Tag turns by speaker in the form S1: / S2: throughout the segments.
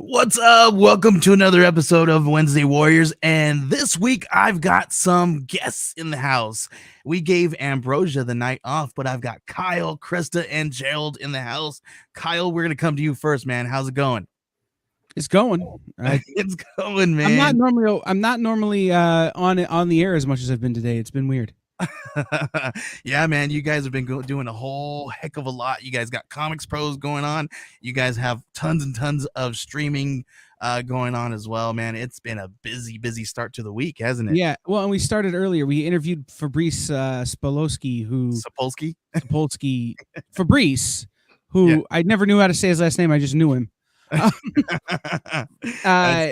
S1: What's up? Welcome to another episode of Wednesday Warriors, and this week I've got some guests in the house. We gave Ambrosia the night off, but I've got Kyle, Krista, and Gerald in the house. Kyle, we're gonna come to you first, man. How's it going?
S2: It's going.
S1: It's going, man.
S2: I'm not normally on the air as much as I've been today. It's been weird.
S1: Yeah, man, you guys have been doing a whole heck of a lot. You guys got Comics Pros going on. You guys have tons and tons of streaming going on as well, man. It's been a busy start to the week, hasn't it?
S2: Yeah, well, and we started earlier. We interviewed Fabrice Spolowski, Fabrice, who yeah. I never knew how to say his last name. I just knew him.
S1: That's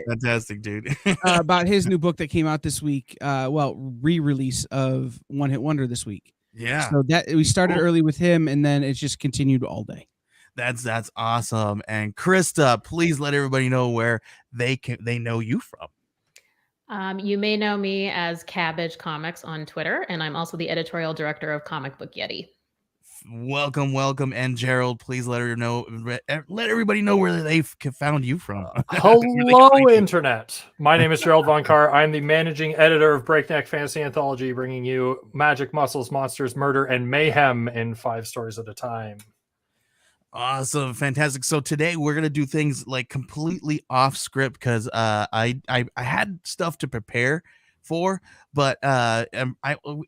S1: fantastic, dude.
S2: About his new book that came out this week. Re-release of One Hit Wonder this week.
S1: Yeah.
S2: So that we started early with him, and then it's just continued all day.
S1: That's awesome. And Krista, please let everybody know where they know you from.
S3: You may know me as Cabbage Comics on Twitter, and I'm also the editorial director of Comicbook Yeti.
S1: Welcome, and Gerald, please let everybody know where they found you from.
S4: Hello, Internet. My name is Gerald Von Carr. I'm the managing editor of Breakneck Fantasy Anthology, bringing you magic, muscles, monsters, murder, and mayhem in 5 stories at a time.
S1: Awesome, fantastic. So today we're gonna do things like completely off script because I had stuff to prepare for, but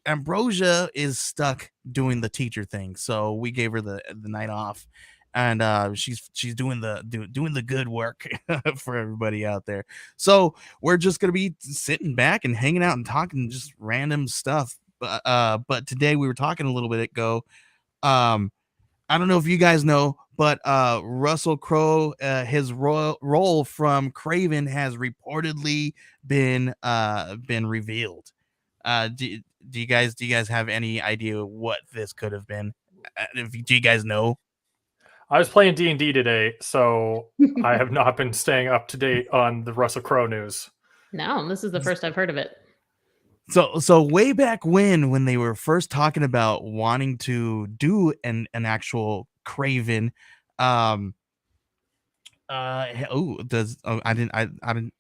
S1: Ambrosia is stuck doing the teacher thing, so we gave her the night off, and she's doing the good work for everybody out there. So we're just gonna be sitting back and hanging out and talking just random stuff. But today we were talking a little bit ago. I don't know if you guys know, but Russell Crowe, his role from Kraven has reportedly been revealed. Do you guys have any idea what this could have been? Do you guys know?
S4: I was playing D&D today, so I have not been staying up to date on the Russell Crowe news.
S3: No, this is the first I've heard of it.
S1: So way back when they were first talking about wanting to do an actual Kraven, I didn't.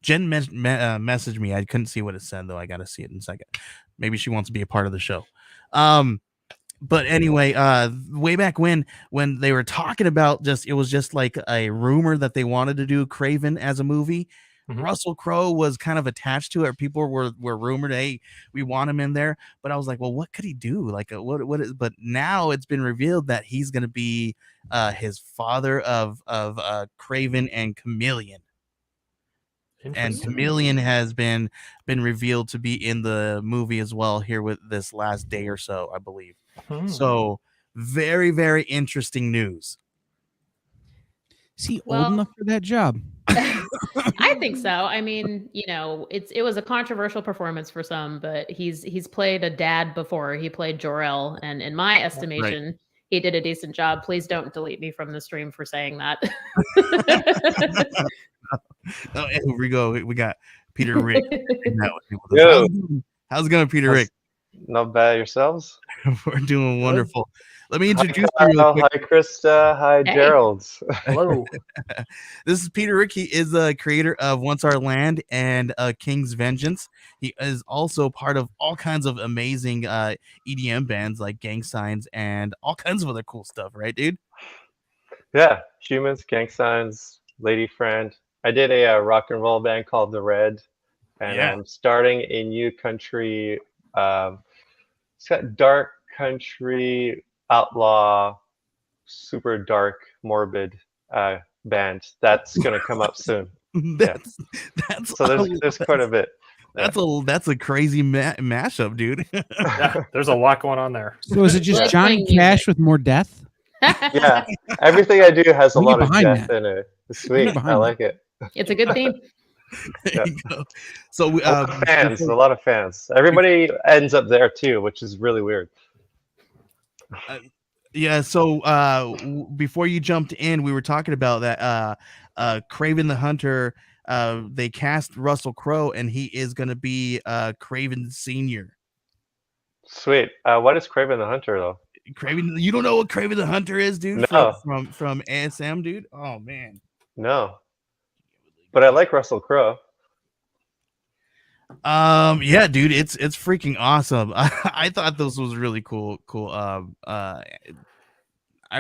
S1: Jen messaged me. I couldn't see what it said though. I got to see it in a second. Maybe she wants to be a part of the show. But anyway, way back when they were talking about it was just like a rumor that they wanted to do Kraven as a movie. Mm-hmm. Russell Crowe was kind of attached to it. People were rumored, hey, we want him in there. But I was like, well, what could he do? Like, what is? But now it's been revealed that he's going to be his father of Kraven and Chameleon. And Chameleon has been revealed to be in the movie as well here with this last day or so, I believe. Mm-hmm. So very, very interesting news.
S2: Is he
S3: Well-
S2: old enough for that job?
S3: I think so. I mean, it was a controversial performance for some, but he's played a dad before. He played Jor-El, and in my estimation, he did a decent job. Please don't delete me from the stream for saying that.
S1: Oh, here we go. We got Peter Rick.
S5: Yo.
S1: How's it going, Peter Rick?
S5: Not bad yourselves.
S1: We're doing wonderful. Let me introduce
S5: Hi,
S1: you real
S5: Kyle.
S1: quick.
S5: Hi, Krista. Hi,
S3: Hey.
S5: Gerald.
S4: Hello.
S1: This is Peter Rick. He is the creator of Once Our Land and King's Vengeance. He is also part of all kinds of amazing EDM bands like Gang Signs and all kinds of other cool stuff, right, dude?
S5: Yeah, Humans, Gang Signs, Lady Friend. I did a rock and roll band called The Red, and
S1: Yeah.
S5: I'm starting a new country. It's got dark country, outlaw, super dark, morbid band that's gonna come up soon.
S1: That's
S5: So there's quite a bit.
S1: that's a crazy mashup, dude.
S4: Yeah, there's a lot going on there.
S2: So is it just
S3: Like
S2: Johnny
S3: playing
S2: Cash with more death?
S5: Yeah, everything I do has a
S2: We get
S5: lot of
S2: behind
S5: death
S2: that.
S5: in it. It's sweet.
S2: behind
S5: I
S2: that.
S5: like it.
S3: It's a good theme.
S1: There you go. So we,
S5: A lot of fans, a lot of fans. Everybody ends up there too, which is really weird.
S1: yeah. So before you jumped in, we were talking about that. Craven the Hunter. They cast Russell Crowe, and he is going to be Craven Senior.
S5: Sweet. What is Craven the Hunter though?
S1: Craven, you don't know what Craven the Hunter is, dude?
S5: No.
S1: From ASM, dude. Oh man.
S5: No. But I like Russell Crowe.
S1: Yeah, dude, it's freaking awesome. I thought this was really cool. I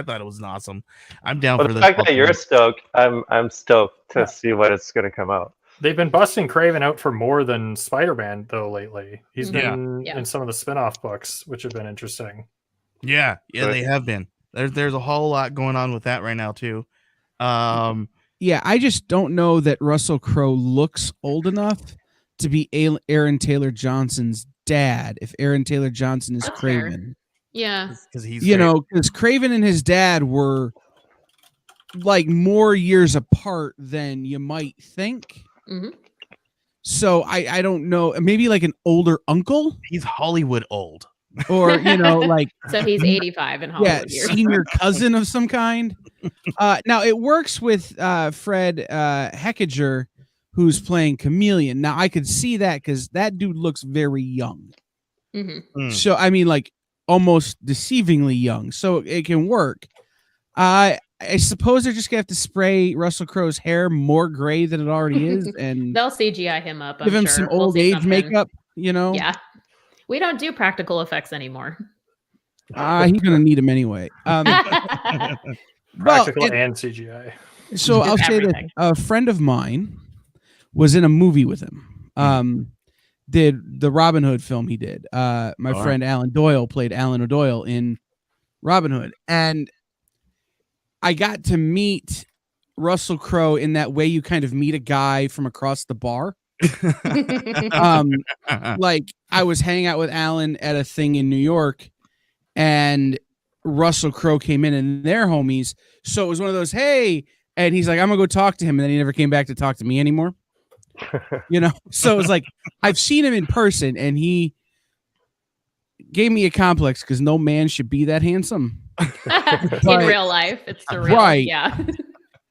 S1: thought it was awesome. I'm down
S5: But
S1: for
S5: the
S1: this.
S5: fact that you're stoked, I'm stoked to see what it's gonna come out.
S4: They've been busting Craven out for more than Spider-Man though lately. He's
S1: Yeah.
S4: been
S3: Yeah.
S4: in some of the spin-off books, which have been interesting.
S1: Yeah,
S5: Good.
S1: they have been. There's a whole lot going on with that right now too.
S2: Yeah, I just don't know that Russell Crowe looks old enough to be Aaron Taylor Johnson's dad. If Aaron Taylor Johnson is
S3: That's fair.
S2: Craven,
S3: Yeah.
S1: because he's
S2: because Craven and his dad were like more years apart than you might think.
S3: Mhm.
S2: So I don't know, maybe like an older uncle
S1: he's Hollywood old.
S2: or like
S3: So he's 85 in Hollywood years.
S2: senior cousin of some kind. Now it works with Fred Heckinger, who's playing Chameleon. Now I could see that because that dude looks very young.
S3: Mhm.
S2: So I mean, like almost deceivingly young. So it can work. I suppose they're just gonna have to spray Russell Crowe's hair more gray than it already is, and
S3: They'll CGI him up.
S2: give
S3: I'm
S2: him
S3: sure.
S2: some
S3: We'll
S2: old
S3: see
S2: age
S3: something.
S2: makeup.
S3: Yeah. We don't do practical effects anymore.
S2: He's gonna need him anyway. Well,
S4: Practical and CGI.
S2: so I'll say that
S3: Everything.
S2: a friend of mine was in a movie with him. Did the Robin Hood film he did. My friend Alan Doyle played Alan O'Doyle in Robin Hood. And I got to meet Russell Crowe in that way you kind of meet a guy from across the bar. Like I was hanging out with Alan at a thing in New York, and Russell Crowe came in and they're homies. So it was one of those, hey, and he's like, I'm gonna go talk to him, and then he never came back to talk to me anymore. So it was like I've seen him in person, and he gave me a complex because no man should be that handsome.
S3: In real life, it's surreal.
S2: Right.
S3: Yeah.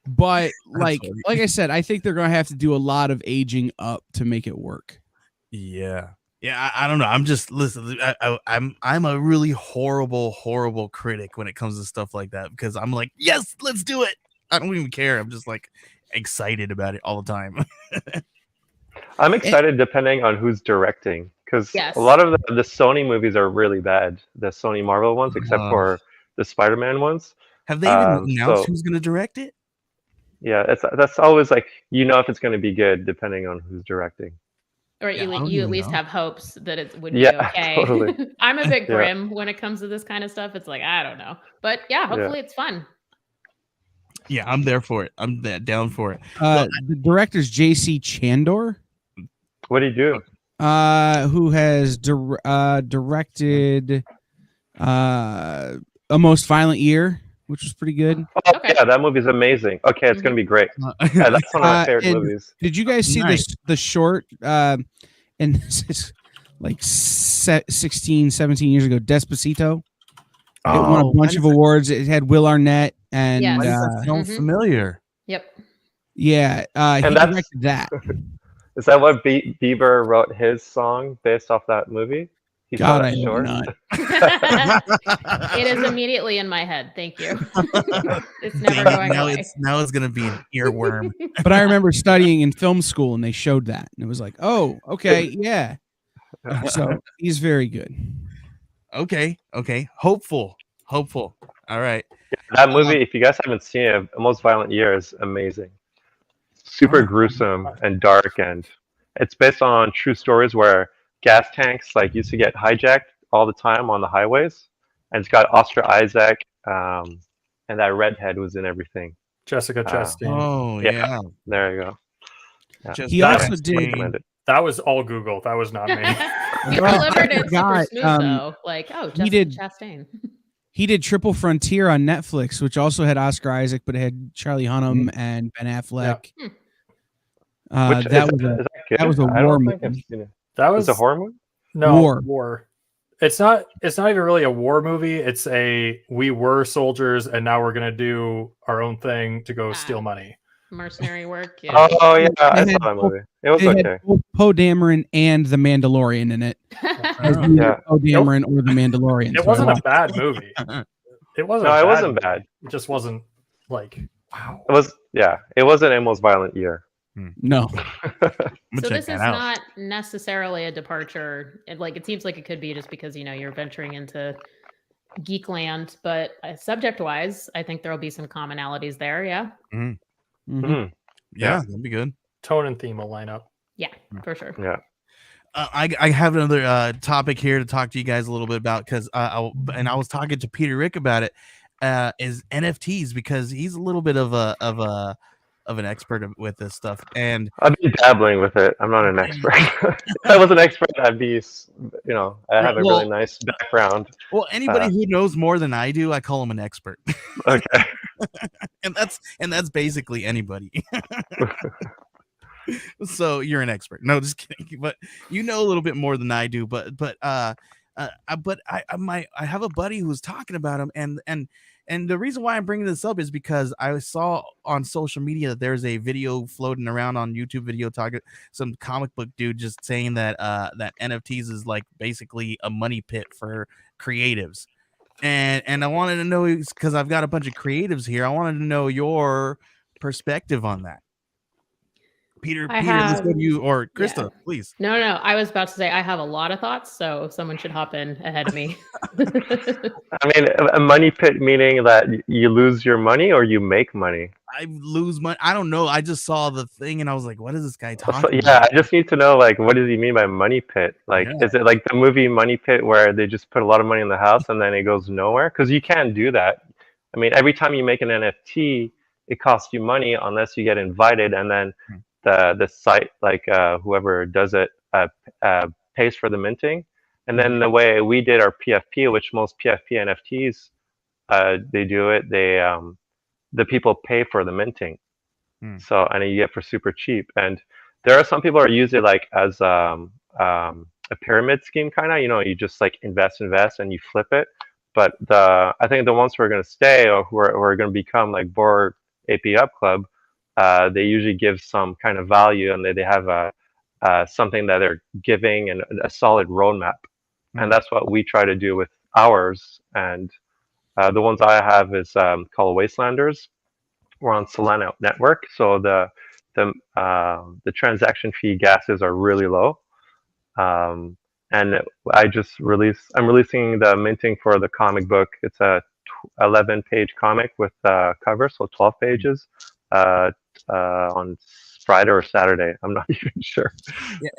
S2: But like
S1: funny.
S2: I said, I think they're gonna have to do a lot of aging up to make it work.
S1: Yeah. I don't know. I'm just listen. I'm a really horrible critic when it comes to stuff like that because I'm like, yes, let's do it. I don't even care. I'm just like excited about it all the time.
S5: I'm excited depending on who's directing because
S3: Yes.
S5: a lot of the Sony movies are really bad. The Sony Marvel ones, except for the Spider-Man ones.
S1: Have they even announced
S5: so-
S1: who's gonna direct it?
S5: Yeah, that's always like if it's going to be good depending on who's directing.
S3: Or
S1: Yeah, I don't
S3: you at
S1: even
S3: least
S1: know.
S3: have hopes that it would
S5: Yeah,
S3: be okay.
S5: totally.
S3: I'm a bit
S5: Yeah.
S3: grim when it comes to this kind of stuff. It's like, I don't know. But yeah, hopefully it's fun.
S1: Yeah, I'm there for it. I'm down for it.
S2: The director's J.C. Chandor,
S5: What do you do?
S2: who has directed A Most Violent Year, which was pretty good.
S5: Oh,
S3: Okay.
S5: yeah, that movie's amazing. Okay, it's gonna be great. Yeah, that's one of my favorite
S2: and
S5: movies.
S2: Did you guys see
S1: Nice.
S2: the short? And this is like 16, 17 years ago. Despacito. It won a
S1: Oh,
S2: bunch of awards. It had Will Arnett and
S3: Yes.
S1: Why does that sound
S3: Mhm.
S1: familiar?
S3: Yep.
S2: yeah,
S5: And
S2: he
S5: that's-
S2: directed that.
S5: Is that what Bieber wrote his song based off that movie? He saw
S2: God,
S5: that
S2: I hope
S5: short.
S2: not.
S3: It is immediately in my head. Thank you. It's never
S1: Dang it,
S3: going
S1: now
S3: away.
S1: now it's gonna be an earworm.
S2: But I remember studying in film school and they showed that, and it was like, oh, okay, yeah. So he's very good.
S1: Okay. Hopeful. All right.
S5: That movie, if you guys haven't seen it, The Most Violent Year is amazing. Super gruesome and dark, and it's based on true stories where gas tanks like used to get hijacked all the time on the highways, and it's got Oscar Isaac, and that redhead was in everything.
S4: Jessica Chastain.
S1: Oh
S5: Yeah.
S1: yeah.
S5: There you go. Yeah.
S1: Just
S2: He
S1: that
S2: also did-
S5: Recommend it.
S4: That was all Google. That was not me.
S3: You
S2: Well,
S3: delivered it super
S2: God,
S3: smooth though. Like, oh,
S2: he
S3: Jessica
S2: did-
S3: Chastain.
S2: He did Triple Frontier on Netflix, which also had Oscar Isaac, but it had Charlie Hunnam and Ben Affleck.
S3: Hmm.
S5: Which,
S2: That
S5: is
S2: was
S5: that good?
S2: that was a
S5: I don't
S2: war
S5: think I've
S2: movie.
S5: seen it.
S4: That
S5: Was
S4: was
S5: it a horror movie?
S4: no
S2: War.
S4: It's not even really a war movie. It's we were soldiers and now we're gonna do our own thing to go steal money.
S3: Mercenary work. Yeah.
S5: Oh yeah, I
S2: They
S5: saw
S2: had
S5: that
S2: both-
S5: movie. It was
S2: It
S5: okay.
S2: had both Poe Dameron and The Mandalorian in it. As
S1: Oh.
S2: either
S5: Yeah.
S2: Poe Dameron or The Mandalorian.
S4: It
S2: So
S4: wasn't
S2: I
S4: a
S2: watched-
S4: bad movie. It wasn't.
S5: No,
S4: a
S5: it
S4: bad
S5: wasn't
S4: movie.
S5: bad.
S4: It just wasn't like wow.
S5: It was It wasn't a Most Violent Year.
S2: No.
S1: I'm gonna
S3: So
S1: check
S3: this
S1: that
S3: is
S1: out.
S3: not necessarily a departure. It seems like it could be just because you're venturing into geek land, but subject wise, I think there'll be some commonalities there. Yeah,
S2: Mhm.
S5: Mhm.
S1: Yeah, that'd be good.
S4: Tone and theme will line up.
S3: yeah, for sure.
S5: Yeah.
S1: I have another topic here to talk to you guys a little bit about because I was talking to Peter Rick about it. Is NFTs because he's a little bit of an expert with this stuff, and
S5: I've been dabbling with it. I'm not an expert. If I was an expert, I'd be, I have a really nice background.
S1: well, anybody who knows more than I do, I call him an expert,
S5: Okay.
S1: and that's basically anybody. So you're an expert. No, just kidding. But you know a little bit more than I do. But I have a buddy who's talking about him, and the reason why I'm bringing this up is because I saw on social media that there's a video floating around on YouTube video talking some comic book dude just saying that that NFTs is like basically a money pit for creatives. And I wanted to know, because I've got a bunch of creatives here, I wanted to know your perspective on that. Peter, let's go to you, or Krista, please.
S3: No. I was about to say I have a lot of thoughts, so someone should hop in ahead of me.
S5: I mean, a money pit meaning that you lose your money or you make money.
S1: I lose money. I don't know. I just saw the thing and I was like, what is this guy
S5: So,
S1: talking
S5: yeah,
S1: about?
S5: I just need to know, like, what does he mean by money pit? Like, is it like the movie Money Pit where they just put a lot of money in the house and then it goes nowhere? Because you can't do that. I mean, every time you make an NFT, it costs you money unless you get invited, and then the site, like whoever does it, pays for the minting. And then the way we did our PFP, which most PFP NFTs they do it, the people pay for the minting. So, and you get for super cheap. And there are some people who use it like as a pyramid scheme, kind of. You just like invest and you flip it. But I think the ones who are going to stay or who are going to become like Borg AP Up Club, they usually give some kind of value, and they have something that they're giving and a solid roadmap. And that's what we try to do with ours. And the ones I have is called Wastelanders. We're on Solana Network, so the transaction fee gases are really low. And I'm releasing the minting for the comic book. It's a 11-page comic with cover, so 12 pages on Friday or Saturday. I'm not even sure.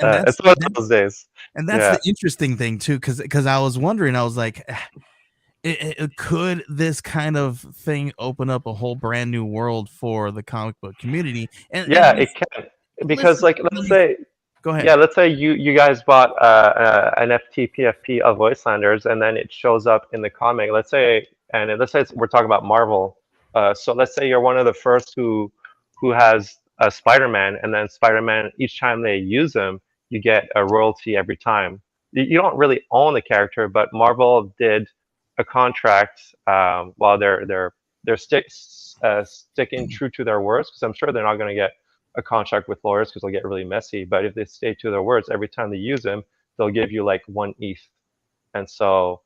S5: Yeah, it's one of those days.
S1: And that's the interesting thing too, because I was wondering, I was like, could this kind of thing open up a whole brand new world for the comic book community? And
S5: it can, because like let's say.
S1: Go ahead.
S5: Yeah, let's say you guys bought an NFT PFP of Wastelanders, and then it shows up in the comic. Let's say And let's say we're talking about Marvel. So let's say you're one of the first who has a Spider-Man, and then Spider-Man, each time they use him, you get a royalty every time. You don't really own the character, but Marvel did a contract while they're sticking true to their words, because I'm sure they're not going to get a contract with lawyers because they'll get really messy. But if they stay to their words, every time they use him, they'll give you like 1 ETH. And so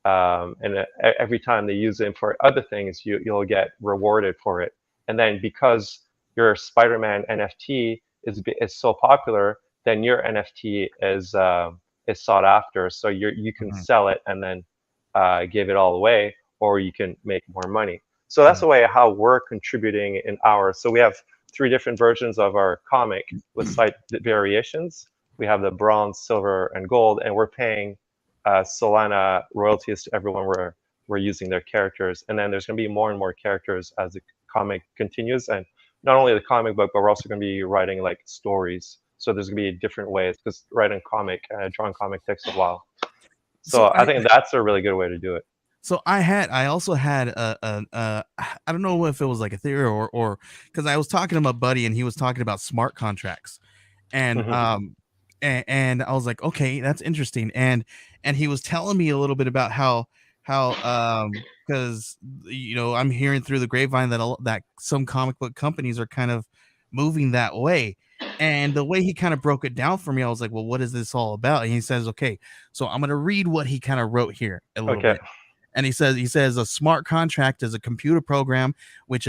S5: every time they use him for other things, you'll get rewarded for it. And then because your Spider-Man NFT is so popular, then your NFT is sought after. So you can sell it and then give it all away, or you can make more money. So that's the way how we're contributing in ours. So we have 3 different versions of our comic with slight variations. We have the bronze, silver, and gold, and we're paying Solana royalties to everyone we're using their characters. And then there's going to be more and more characters as the comic continues. And not only the comic book, but we're also going to be writing like stories. So there's going to be different ways, because drawing comic takes a while. So I think that's a really good way to do it.
S1: So I also had I don't know if it was like a theory or because I was talking to my buddy and he was talking about smart contracts, and and I was like, okay, that's interesting, and he was telling me a little bit about how because I'm hearing through the grapevine that some comic book companies are kind of moving that way. And the way he kind of broke it down for me, I was like, well, what is this all about? And he says, okay, so I'm going to read what he kind of wrote here a little bit. And he says a smart contract is a computer program which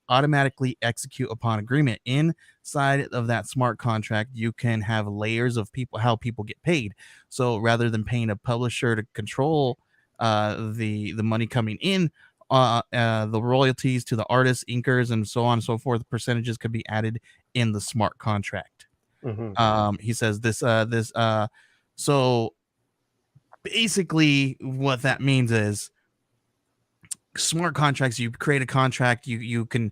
S1: automatically execute upon agreement. Inside of that smart contract, you can have layers of how people get paid. So rather than paying a publisher to control the money coming in, the royalties to the artists, inkers, and so on and so forth, percentages could be added in the smart contract. He says so basically what that means is smart contracts. You create a contract, you can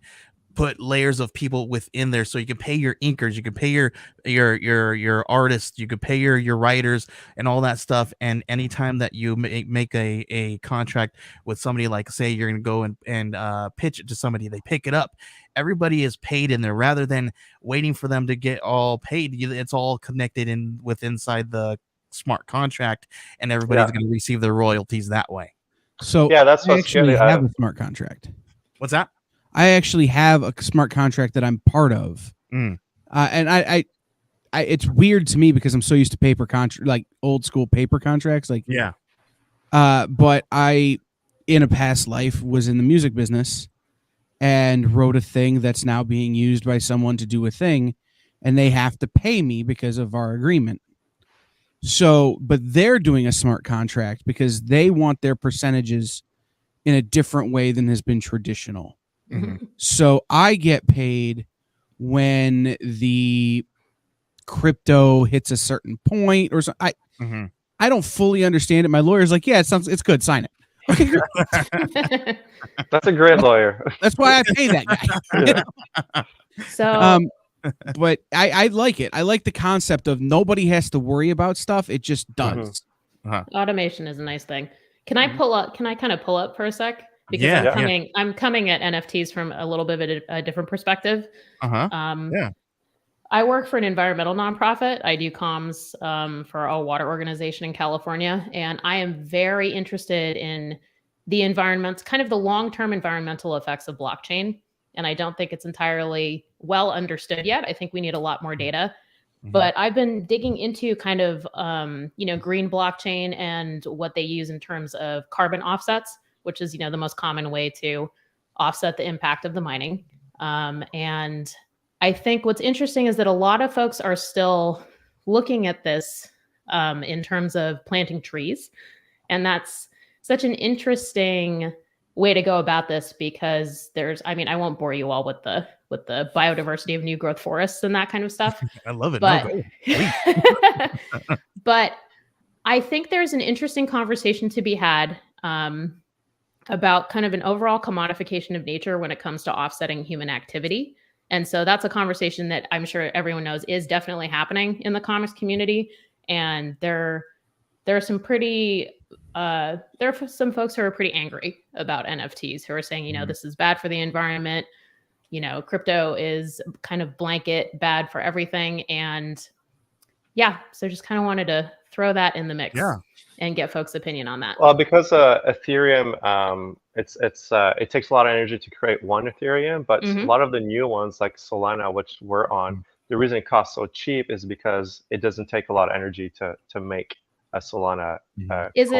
S1: put layers of people within there, so you can pay your inkers, you can pay your artists, you can pay your writers and all that stuff. And anytime that you make a contract with somebody, like say you're going to go and pitch it to somebody, they pick it up, everybody is paid in there rather than waiting for them to get all paid. It's all connected inside the smart contract, and everybody's going to receive their royalties that way.
S2: So
S5: that's
S2: I actually have a smart contract.
S1: What's that?
S2: I actually have a smart contract that I'm part of, and I it's weird to me because I'm so used to paper contract, like old school paper contracts, like but I, in a past life, was in the music business and wrote a thing that's now being used by someone to do a thing, and they have to pay me because of our agreement. So, but they're doing a smart contract because they want their percentages in a different way than has been traditional. So I get paid when the crypto hits a certain point or so. I don't fully understand it. My lawyer's like, yeah, it's good. Sign it. Okay.
S5: That's a great lawyer.
S2: That's why I pay that guy.
S3: So
S2: but I like it. I like the concept of nobody has to worry about stuff. It just does.
S3: Automation is a nice thing. Can I pull up? Can I kind of pull up for a sec? Because I'm coming at NFTs from a little bit of a different perspective. I work for an environmental nonprofit. I do comms for a water organization in California, and I am very interested in the environment, kind of the long-term environmental effects of blockchain. And I don't think it's entirely well understood yet. I think we need a lot more data. But I've been digging into kind of, green blockchain and what they use in terms of carbon offsets, which is, the most common way to offset the impact of the mining. And I think what's interesting is that a lot of folks are still looking at this in terms of planting trees. And that's such an interesting way to go about this because I won't bore you all with the biodiversity of new growth forests and that kind of stuff.
S1: I love it.
S3: But, but I think there's an interesting conversation to be had about kind of an overall commodification of nature when it comes to offsetting human activity. And so that's a conversation that I'm sure everyone knows is definitely happening in the comics community. And there are some pretty there are some folks who are pretty angry about NFTs who are saying, this is bad for the environment. Crypto is kind of blanket bad for everything. And yeah, so just kind of wanted to throw that in the mix and get folks' opinion on that.
S5: Well, because Ethereum, it takes a lot of energy to create one Ethereum, but a lot of the new ones like Solana, which we're on, the reason it costs so cheap is because it doesn't take a lot of energy to make a Solana coin.
S3: Is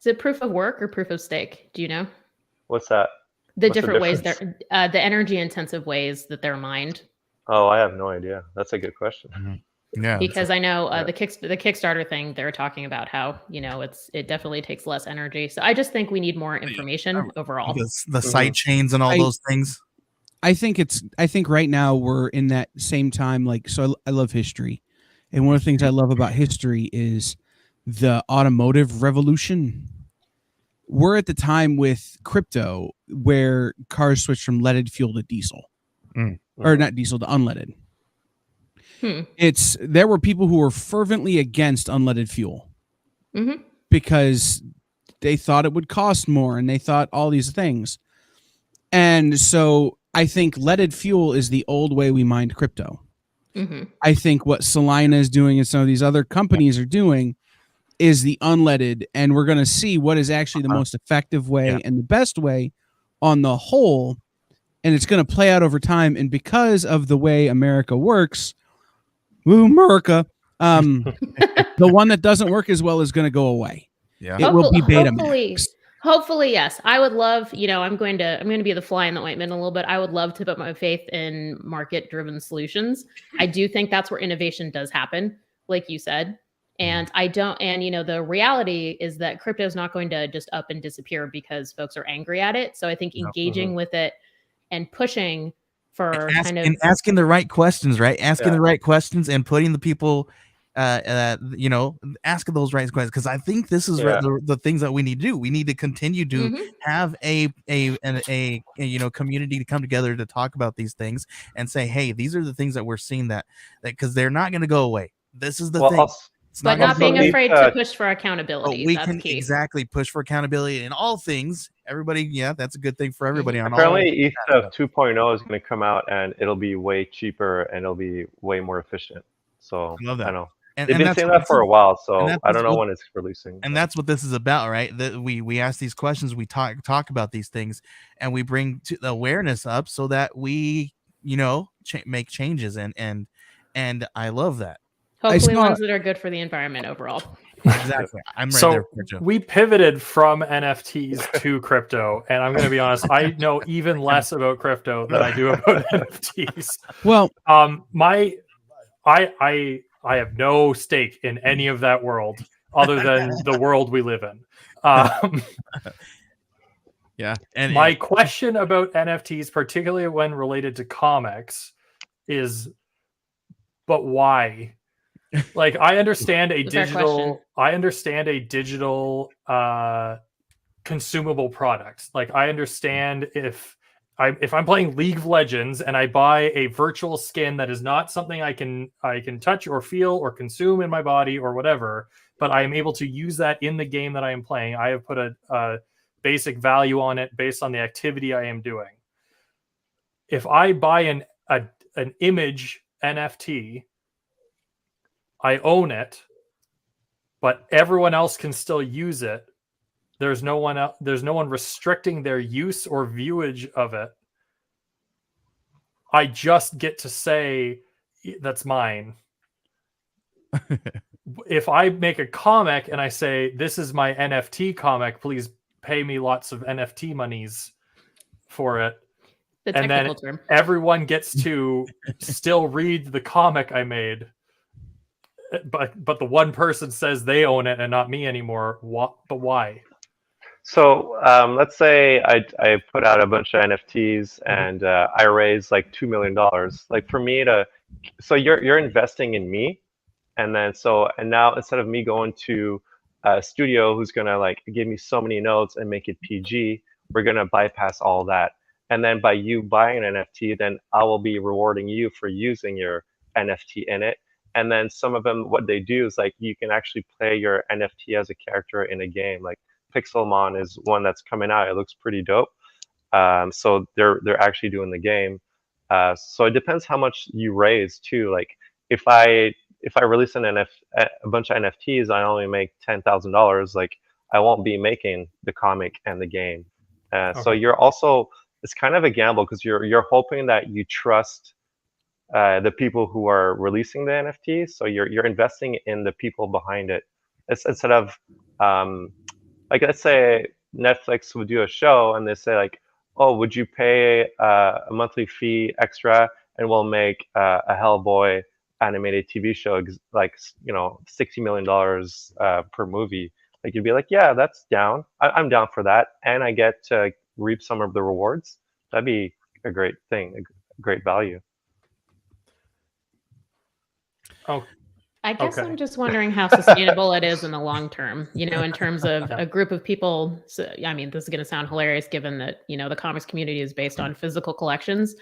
S3: it proof of work or proof of stake? Do you know?
S5: What's that?
S3: The different ways they're the energy intensive ways that they're mined.
S5: Oh, I have no idea. That's a good question.
S1: Yeah,
S3: because I know the Kickstarter thing, they're talking about how it definitely takes less energy. So I just think we need more information overall.
S1: The side chains and all those things.
S2: I think right now we're in that same time. Like, so I love history, and one of the things I love about history is the automotive revolution. We're at the time with crypto where cars switched from leaded fuel to diesel, or not diesel to unleaded. There were people who were fervently against unleaded fuel because they thought it would cost more and they thought all these things. And so I think leaded fuel is the old way we mined crypto. I think what Solana is doing and some of these other companies are doing is the unleaded, and we're going to see what is actually the most effective way and the best way on the whole, and it's going to play out over time. And because of the way America works, woo, America, the one that doesn't work as well is going to go away.
S1: Yeah,
S2: it will be Betamax.
S3: Hopefully, yes. I would love, I'm going to be the fly in the ointment a little bit. I would love to put my faith in market-driven solutions. I do think that's where innovation does happen, like you said. And the reality is that crypto is not going to just up and disappear because folks are angry at it. So I think engaging with it and pushing for
S1: asking the right questions, right? Asking the right questions and putting the people, asking those right questions. Because I think this is the things that we need to do. We need to continue to have a community to come together to talk about these things and say, hey, these are the things that we're seeing that because they're not going to go away. This is the thing.
S3: But not being afraid to push for accountability.
S1: We
S3: that's
S1: can
S3: key.
S1: exactly push for accountability in all things. Everybody, that's a good thing for everybody. On
S5: apparently, ETH 2.0 is going to come out and it'll be way cheaper and it'll be way more efficient. So
S1: I love that.
S5: I know
S1: and
S5: they've been saying that for a while. So I don't know when it's releasing.
S1: And that's what this is about, right? That we ask these questions, we talk about these things, and we bring the awareness up so that we make changes. And I love that.
S3: Hopefully ones that are good for the environment overall.
S1: Exactly. I'm right there for you.
S4: We pivoted from NFTs to crypto, and I'm going to be honest, I know even less about crypto than I do about NFTs.
S2: Well,
S4: I have no stake in any of that world other than the world we live in.
S1: And
S4: my question about NFTs, particularly when related to comics, is, but why? Like, I understand a digital consumable product. Like, I understand if I'm playing League of Legends and I buy a virtual skin that is not something I can touch or feel or consume in my body or whatever, but I am able to use that in the game that I am playing. I have put a basic value on it based on the activity I am doing. If I buy an image NFT, I own it, but everyone else can still use it. There's no one restricting their use or viewage of it. I just get to say that's mine. If I make a comic and I say, this is my NFT comic, please pay me lots of NFT monies for it. And then everyone gets to still read the comic I made. But the one person says they own it and not me anymore. But why?
S5: So let's say I put out a bunch of NFTs and I raise like $2 million. Like for me so you're investing in me, and now instead of me going to a studio who's gonna like give me so many notes and make it PG, we're gonna bypass all that. And then by you buying an NFT, then I will be rewarding you for using your NFT in it. And then some of them, what they do is like you can actually play your NFT as a character in a game. Like Pixelmon is one that's coming out. It looks pretty dope. So they're actually doing the game. So it depends how much you raise too. Like if I release a bunch of NFTs, I only make $10,000. Like I won't be making the comic and the game. So you're also, it's kind of a gamble because you're hoping that you trust the people who are releasing the NFTs. So you're investing in the people behind it. It's instead of like let's say Netflix would do a show and they say like, oh, would you pay a monthly fee extra and we'll make a Hellboy animated TV show like $60 million per movie. Like you'd be like, yeah, that's down. I'm down for that, and I get to reap some of the rewards. That'd be a great thing, a great value.
S4: Oh,
S3: I guess
S4: okay.
S3: I'm just wondering how sustainable it is in the long term, in terms of a group of people. So, I mean, this is going to sound hilarious given that, the comics community is based on physical collections,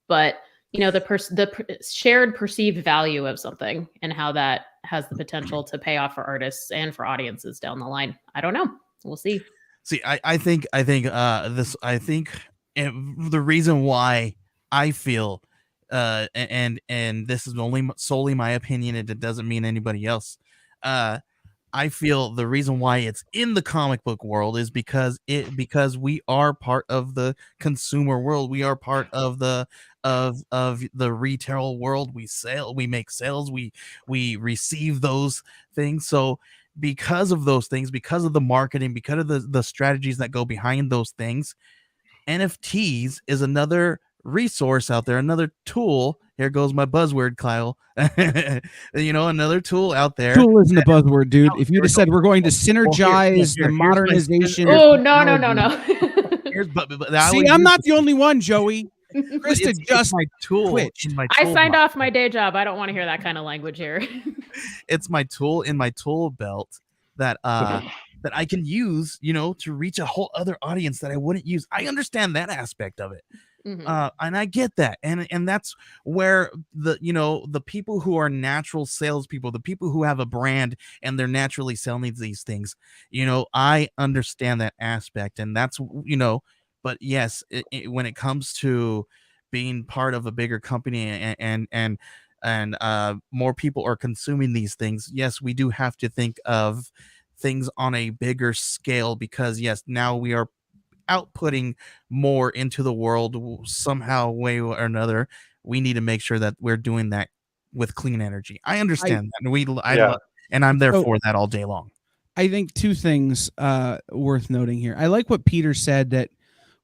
S3: but the shared perceived value of something and how that has the potential to pay off for artists and for audiences down the line. I don't know. We'll see.
S1: See, I think the reason why I feel and this is only solely my opinion, and it doesn't mean anybody else. I feel the reason why it's in the comic book world is because we are part of the consumer world. We are part of the retail world. We make sales, we receive those things. So because of those things, because of the marketing, because of the strategies that go behind those things, NFTs is another resource out there, another tool. Here goes my buzzword, Kyle. Another tool out there.
S2: Tool isn't a buzzword, dude. If you just said we're going to synergize the modernization.
S3: Oh, no.
S2: See, I'm not the only one, Joey. Krista just
S1: my tool.
S3: I signed off my day job. I don't want to hear that kind of language here.
S1: It's my tool in my tool belt that that I can use, to reach a whole other audience that I wouldn't use. I understand that aspect of it.
S3: Mm-hmm.
S1: And I get that. And that's where the people who are natural salespeople, the people who have a brand and they're naturally selling these things, I understand that aspect. And that's, but yes, when it comes to being part of a bigger company and more people are consuming these things, yes, we do have to think of things on a bigger scale, because yes, now we are outputting more into the world somehow, way or another. We need to make sure that we're doing that with clean energy. I understand that, and I'm there for that all day long.
S2: I think two things worth noting here. I like what Peter said, that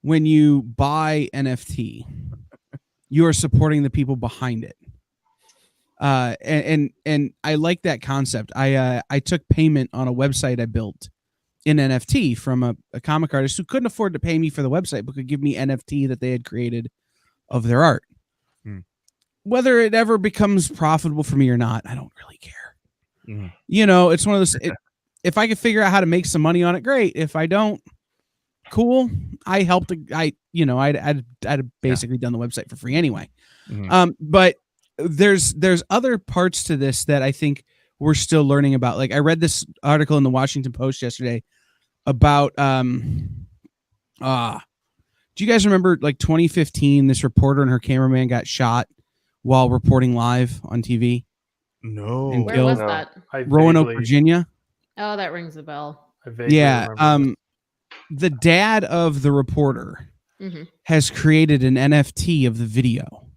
S2: when you buy NFT, you are supporting the people behind it. And I like that concept. I took payment on a website I built in NFT from a comic artist who couldn't afford to pay me for the website, but could give me NFT that they had created of their art. Whether it ever becomes profitable for me or not, I don't really care. It's one of those, if I could figure out how to make some money on it, great. If I don't, cool. I helped. I'd basically done the website for free anyway. But there's other parts to this that I think we're still learning about. Like I read this article in the Washington Post yesterday about do you guys remember like 2015, this reporter and her cameraman got shot while reporting live on TV?
S1: No.
S3: Where was that?
S2: Roanoke, Virginia.
S3: Oh, that rings a bell.
S2: Yeah. The dad of the reporter has created an NFT of the video.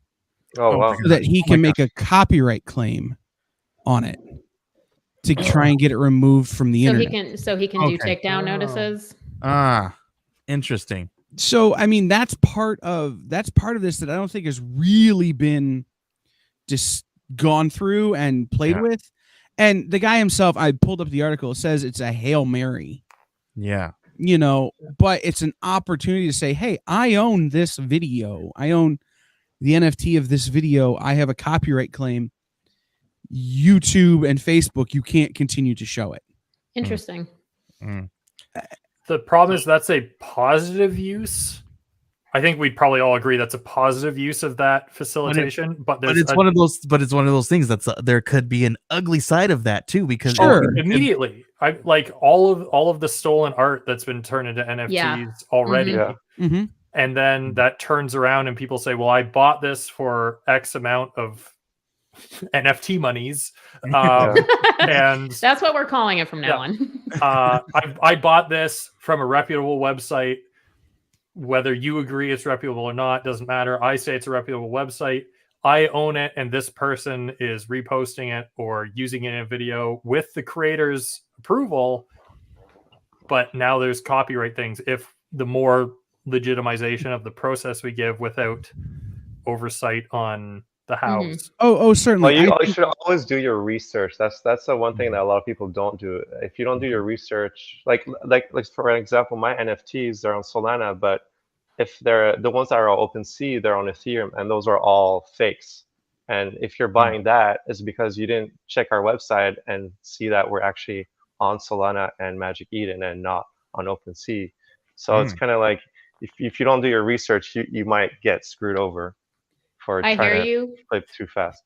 S5: Oh, wow.
S2: So that he can make a copyright claim on it to try and get it removed from the internet.
S3: He can do takedown notices.
S1: Interesting.
S2: So I mean, that's part of this that I don't think has really been just gone through and played with. And the guy himself, I pulled up the article, says it's a Hail Mary.
S1: Yeah.
S2: But it's an opportunity to say, hey, I own this video. I own the NFT of this video. I have a copyright claim. YouTube and Facebook, you can't continue to show it.
S3: Interesting.
S4: The problem is that's a positive use I think we'd probably all agree that's a positive use of that facilitation. But
S1: it's one of those things that's there could be an ugly side of that too, because
S4: immediately I like all of the stolen art that's been turned into NFTs already.
S2: Mm-hmm.
S4: And then that turns around and people say, well, I bought this for X amount of NFT monies. And
S3: that's what we're calling it from now on.
S4: I bought this from a reputable website. Whether you agree it's reputable or not, doesn't matter. I say it's a reputable website. I own it, and this person is reposting it or using it in a video with the creator's approval. But now there's copyright things. If the more legitimization of the process we give without oversight on the house.
S2: Oh, certainly.
S5: Well, you should always do your research. That's the one thing that a lot of people don't do. If you don't do your research, like for example, my NFTs, they're on Solana, but if they're the ones that are on OpenSea, they're on Ethereum, and those are all fakes. And if you're buying that, it's because you didn't check our website and see that we're actually on Solana and Magic Eden and not on OpenSea. So it's kind of like if you don't do your research, you might get screwed over for trying to play too fast.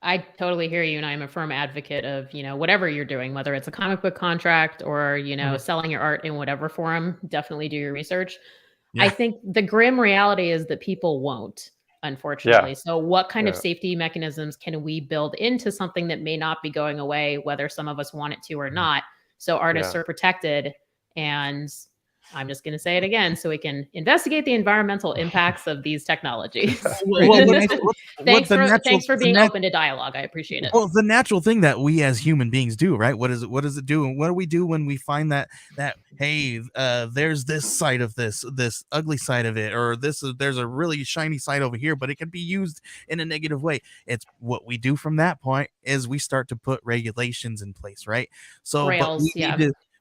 S3: I totally hear you, and I'm a firm advocate of, whatever you're doing, whether it's a comic book contract or, selling your art in whatever forum, definitely do your research. I think the grim reality is that people won't, unfortunately. So what kind of safety mechanisms can we build into something that may not be going away, whether some of us want it to or not, so artists are protected? And I'm just going to say it again, so we can investigate the environmental impacts of these technologies. Thanks for being open to dialogue. I appreciate it.
S1: Well, the natural thing that we as human beings do, right? What does it do? And what do we do when we find that hey, there's this side of this ugly side of it, or there's a really shiny side over here, but it can be used in a negative way. It's what we do from that point is we start to put regulations in place, right? So
S3: Rails,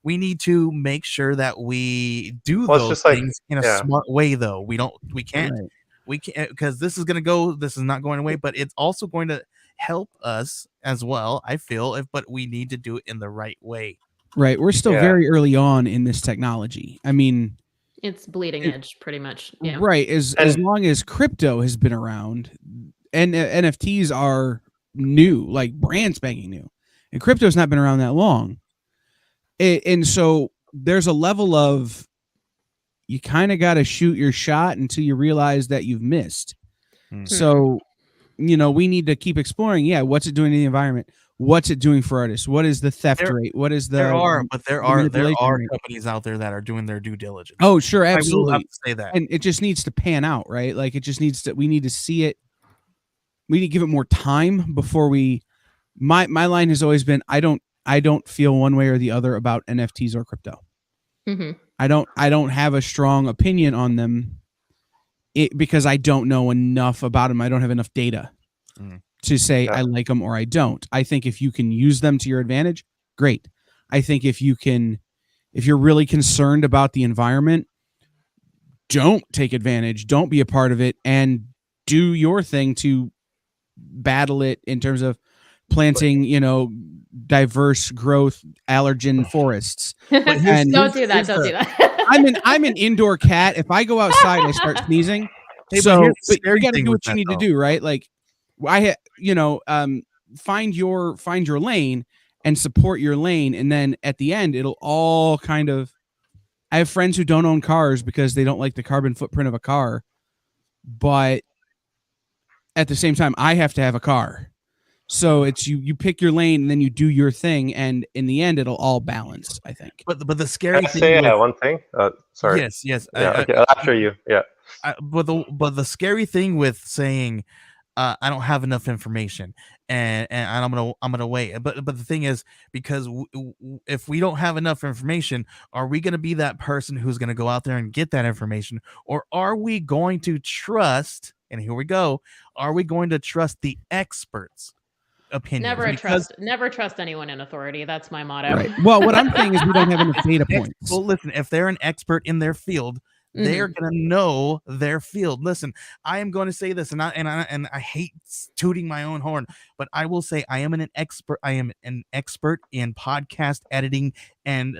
S1: we need to make sure that we do those things in a smart way, though. We can't, because this is not going away, but it's also going to help us as well, I feel, but we need to do it in the right way.
S2: Right. We're still very early on in this technology. I mean,
S3: it's bleeding edge pretty much. Yeah.
S2: Right. As long as crypto has been around and NFTs are new, like brand spanking new, and crypto's not been around that long. And so there's a level of you kind of got to shoot your shot until you realize that you've missed. So, we need to keep exploring. Yeah. What's it doing to the environment? What's it doing for artists? What is the theft rate? What is there are
S1: companies out there that are doing their due diligence.
S2: Oh, sure. Absolutely.
S1: I will have to say that.
S2: And it just needs to pan out, right? Like it just needs to, we need to see it. We need to give it more time before my line has always been, I don't feel one way or the other about NFTs or crypto. I don't have a strong opinion on them because I don't know enough about them. I don't have enough data to say I like them or I don't. I think if you can use them to your advantage, great. I think if you're really concerned about the environment, don't take advantage, don't be a part of it, and do your thing to battle it in terms of planting, diverse growth allergen forests.
S3: And don't do that.
S2: I'm an indoor cat. If I go outside, I start sneezing. So but you got to do what you need to do, right? Like find your lane and support your lane, and then at the end, it'll all kind of. I have friends who don't own cars because they don't like the carbon footprint of a car, but at the same time, I have to have a car. So it's you pick your lane and then you do your thing, and in the end, it'll all balance, I think.
S1: But the scary
S5: Can I
S1: thing.
S5: Say one thing. Sorry.
S1: Yes.
S5: Yeah, okay, after you. Yeah.
S1: But the scary thing with saying, I don't have enough information, and I'm gonna wait. But the thing is, because if we don't have enough information, are we gonna be that person who's gonna go out there and get that information, or are we going to trust? And here we go. Are we going to trust the experts' opinion?
S3: Never trust anyone in authority. That's my motto.
S2: Right. Well, what I'm saying is we don't have enough data points.
S1: Well, listen, if they're an expert in their field, they're gonna know their field. Listen, I am going to say this, and I hate tooting my own horn, but I will say I am an expert. I am an expert in podcast editing and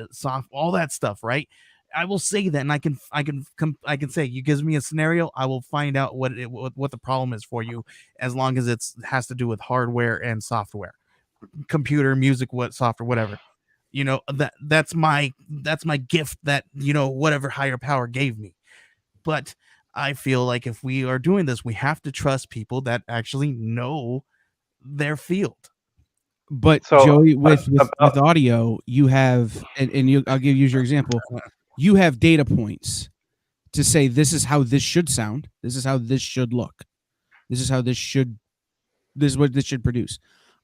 S1: all that stuff, right? I will say that, and I can say, you gives me a scenario, I will find out what the problem is for you, as long as has to do with hardware and software, computer, music, what software, whatever. That's my gift that whatever higher power gave me. But I feel like if we are doing this, we have to trust people that actually know their field.
S2: But
S5: So,
S2: Joey, with audio, you have, and I'll use your example. You have data points to say this is how this should sound. This is how this should look. This is what this should produce.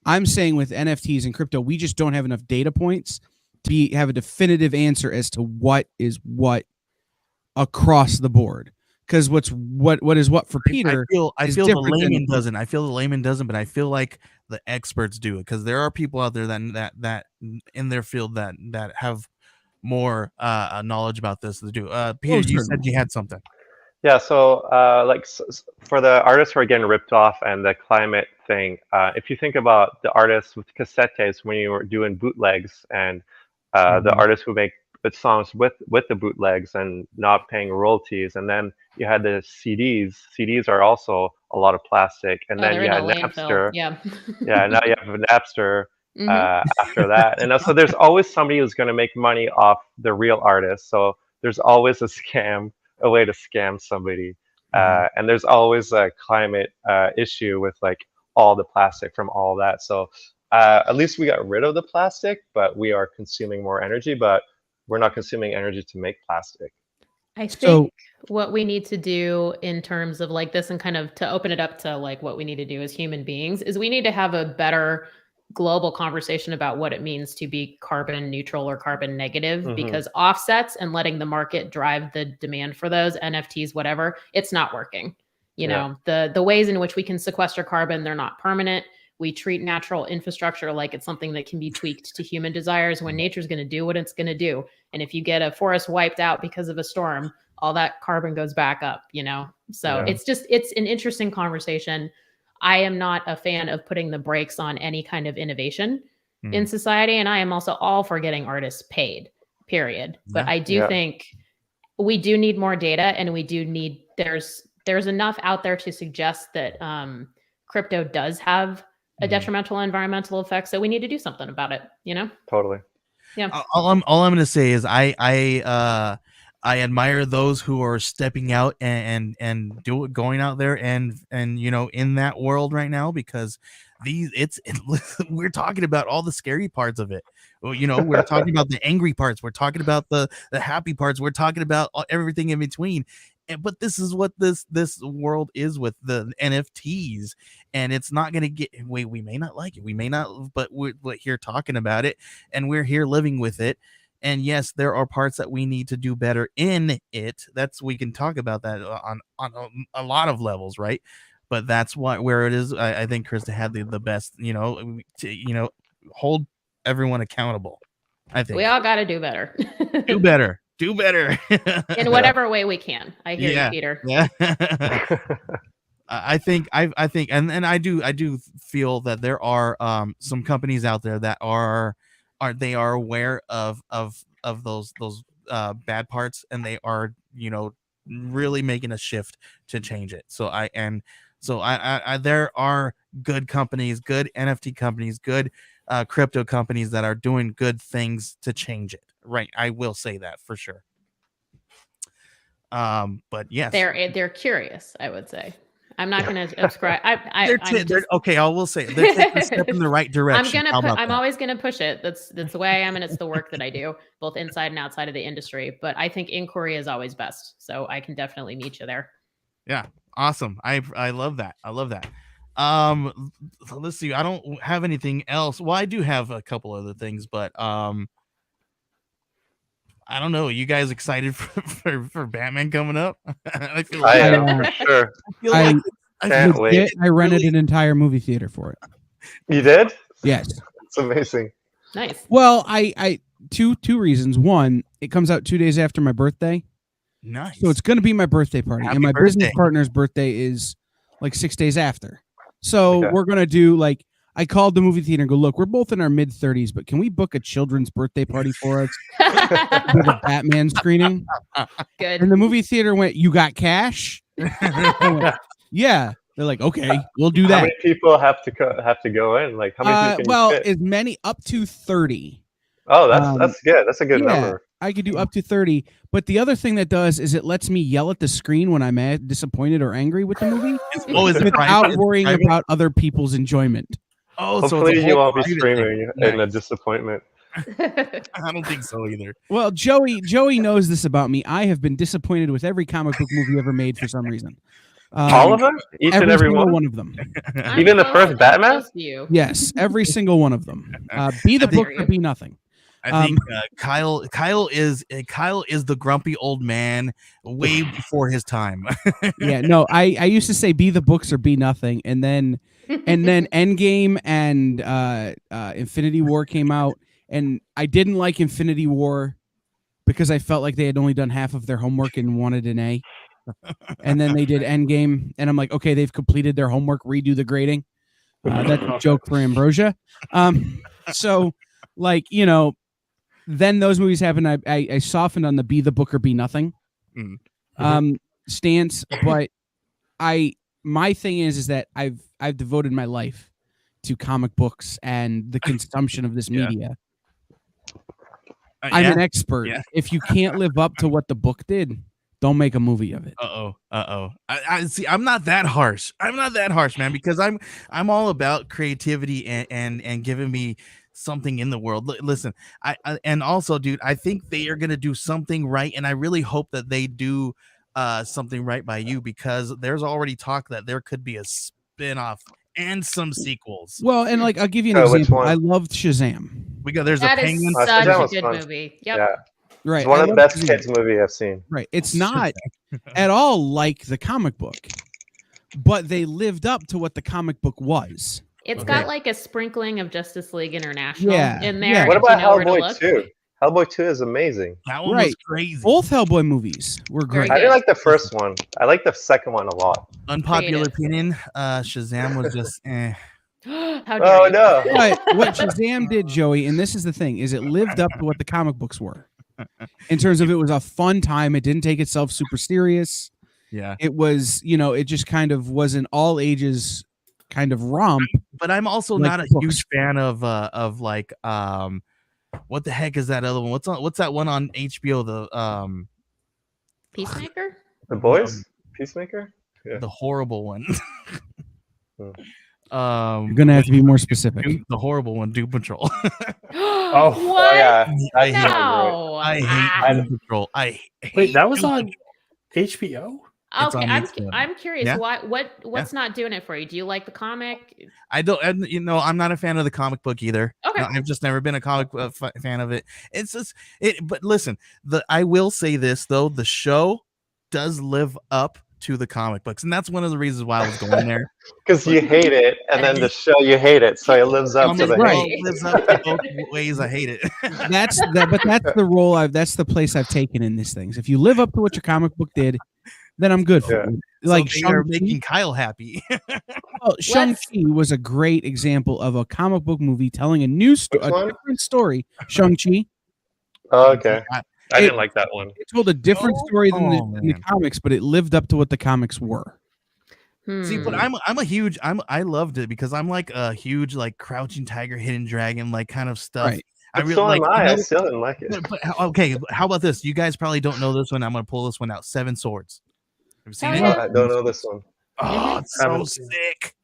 S2: I'm saying with NFTs and crypto, we just don't have enough data points to have a definitive answer as to what is what across the board. Because what is what for Peter?
S1: I feel the layman doesn't. I feel the layman doesn't, but I feel like the experts do it, because there are people out there that in their field that have more knowledge about this to do. Peter, you said you had something.
S5: Yeah, so for the artists who are getting ripped off and the climate thing, if you think about the artists with cassette tapes when you were doing bootlegs, and the artists who make songs with the bootlegs and not paying royalties, and then you had the CDs. CDs are also a lot of plastic, and then you had Napster.
S3: Yeah.
S5: Yeah, now you have Napster after that, and so there's always somebody who's going to make money off the real artist. So there's always a way to scam somebody, and there's always a climate issue with like all the plastic from all that. So at least we got rid of the plastic, but we are consuming more energy, but we're not consuming energy to make plastic.
S3: I think what we need to do in terms of like this, and kind of to open it up to like what we need to do as human beings, is we need to have a better global conversation about what it means to be carbon neutral or carbon negative, because offsets and letting the market drive the demand for those NFTs, whatever, it's not working. You know, the ways in which we can sequester carbon, they're not permanent. We treat natural infrastructure like it's something that can be tweaked to human desires, when nature's going to do what it's going to do. And if you get a forest wiped out because of a storm, all that carbon goes back up, So it's an interesting conversation. I am not a fan of putting the brakes on any kind of innovation in society. And I am also all for getting artists paid, period. But I do think we do need more data, and we do need, there's enough out there to suggest that crypto does have a detrimental environmental effect. So we need to do something about it,
S5: Totally.
S3: Yeah.
S1: All I'm going to say is I admire those who are stepping out and going out there and in that world right now, because we're talking about all the scary parts of it. We're talking about the angry parts. We're talking about the happy parts. We're talking about everything in between. But this is what this world is with the NFTs, and it's not going to get. We may not like it. We may not, but we're here talking about it, and we're here living with it. And yes, there are parts that we need to do better in it. We can talk about that on a lot of levels, right? But that's where it is. I think Krista had the best, to hold everyone accountable. I think
S3: we all got to do better.
S1: Do better
S3: in whatever way we can. I hear you, Peter.
S1: Yeah. I think, and I do feel that there are some companies out there that are aware of those bad parts, and they are really making a shift to change it. So there are good companies, good NFT companies, good crypto companies that are doing good things to change it. Right, I will say that for sure. But yes,
S3: they're curious. I would say I'm not going to ascribe.
S1: Okay, I will say they're taking a step in the right direction.
S3: I'm always going to push it. That's the way I am, and it's the work that I do, both inside and outside of the industry. But I think inquiry is always best, so I can definitely meet you there.
S1: Yeah, awesome. I love that. Let's see. I don't have anything else. Well, I do have a couple other things, but I don't know. You guys excited for Batman coming up?
S5: I feel like I am for sure.
S2: I rented an entire movie theater for it.
S5: You did?
S2: Yes.
S5: It's amazing.
S3: Nice.
S2: Well, I two reasons. One, it comes out 2 days after my birthday.
S1: Nice.
S2: So it's going to be my birthday party, and my business partner's birthday is like 6 days after. So we're going to do I called the movie theater and go, look, we're both in our mid-30s, but can we book a children's birthday party for us with a Batman screening?
S3: Good.
S2: And the movie theater went, you got cash? I went, yeah. They're like, okay, we'll do
S5: How
S2: that.
S5: many people have to go in? Like, how many people can you fit?
S2: As many up to 30.
S5: Oh, that's good. That's a good number.
S2: I could do up to 30. But the other thing that does is it lets me yell at the screen when I'm disappointed or angry with the movie.
S1: Is it
S2: without worrying about other people's enjoyment.
S1: Oh,
S5: hopefully
S1: so
S5: you won't be
S1: private
S5: screaming
S1: thing.
S5: in a disappointment.
S1: I don't think so either.
S2: Well, Joey knows this about me. I have been disappointed with every comic book movie ever made for some reason.
S5: All of them? Each and every
S2: single
S5: one?
S2: one of them.
S5: Even the first Batman?
S2: Yes, every single one of them. Be the book or be nothing.
S1: I think Kyle is the grumpy old man way before his time.
S2: Yeah, no, I used to say be the books or be nothing, and then Endgame and Infinity War came out, and I didn't like Infinity War because I felt like they had only done half of their homework and wanted an A. And then they did Endgame, and I'm like, okay, they've completed their homework. Redo the grading. That's a joke for Ambrosia. So, like, you know. Then those movies happened. I softened on the be the book or be nothing stance, but my thing is that I've devoted my life to comic books and the consumption of this media. I'm an expert. Yeah. If you can't live up to what the book did, don't make a movie of it.
S1: I see. I'm not that harsh. Man, because I'm all about creativity and giving me something in the world. Listen, and also, dude, I think they are gonna do something right, and I really hope that they do something right by you, because there's already talk that there could be a spin-off and some sequels.
S2: Well, and like I'll give you an example. I loved Shazam.
S1: There's a Penguin.
S3: Such a good movie. Yep.
S5: Yeah.
S2: Right.
S5: It's one of the best kids movie I've seen.
S2: Right. It's not at all like the comic book, but they lived up to what the comic book was.
S3: It's got like a sprinkling of Justice League International in there.
S5: Yeah. What about Hellboy 2? Hellboy 2 is amazing.
S1: That one was crazy.
S2: Both Hellboy movies were great.
S5: I didn't like the first one. I like the second one a lot.
S1: Unpopular opinion, Shazam was just
S5: Oh no.
S2: But what Shazam did, Joey, and this is the thing, is it lived up to what the comic books were. In terms of it was a fun time. It didn't take itself super serious.
S1: Yeah.
S2: It was, it just kind of was an all ages kind of romp.
S1: But I'm also not a huge fan of like what the heck is that other one? What's that one on HBO? The
S3: Peacemaker?
S5: The Boys? Peacemaker?
S1: Yeah. The horrible one.
S2: You're gonna have to be more specific.
S1: The horrible one, Doom Patrol.
S3: What?
S5: Yeah.
S1: I hate Doom Patrol.
S4: Wait, that was on HBO?
S3: Okay, I'm curious. Yeah? What's not doing it for you? Do you like the comic?
S1: I don't. I'm not a fan of the comic book either.
S3: Okay,
S1: I've just never been a comic fan of it. It's just it. But listen, I will say this though: the show does live up to the comic books, and that's one of the reasons why I was going there.
S5: Because you hate it, and then the show you hate it, so it lives up to the hate.
S1: It lives up to both ways I hate it.
S2: But that's the role that's the place I've taken in these things. If you live up to what your comic book did, then I'm good for it. Like
S1: so they are making Kyle happy.
S2: Well, Shang-Chi was a great example of a comic book movie telling a new story, a different story. Shang-Chi.
S5: Oh, okay. I didn't like that one.
S2: It told a different story than the comics, but it lived up to what the comics were.
S1: See, but I loved it because I'm like a huge like Crouching Tiger, Hidden Dragon like kind of stuff.
S5: Right. I still didn't like it.
S1: But, okay, how about this? You guys probably don't know this one. I'm gonna pull this one out. Seven Swords. Have you seen it?
S5: I don't know this one.
S1: Oh, it's so sick.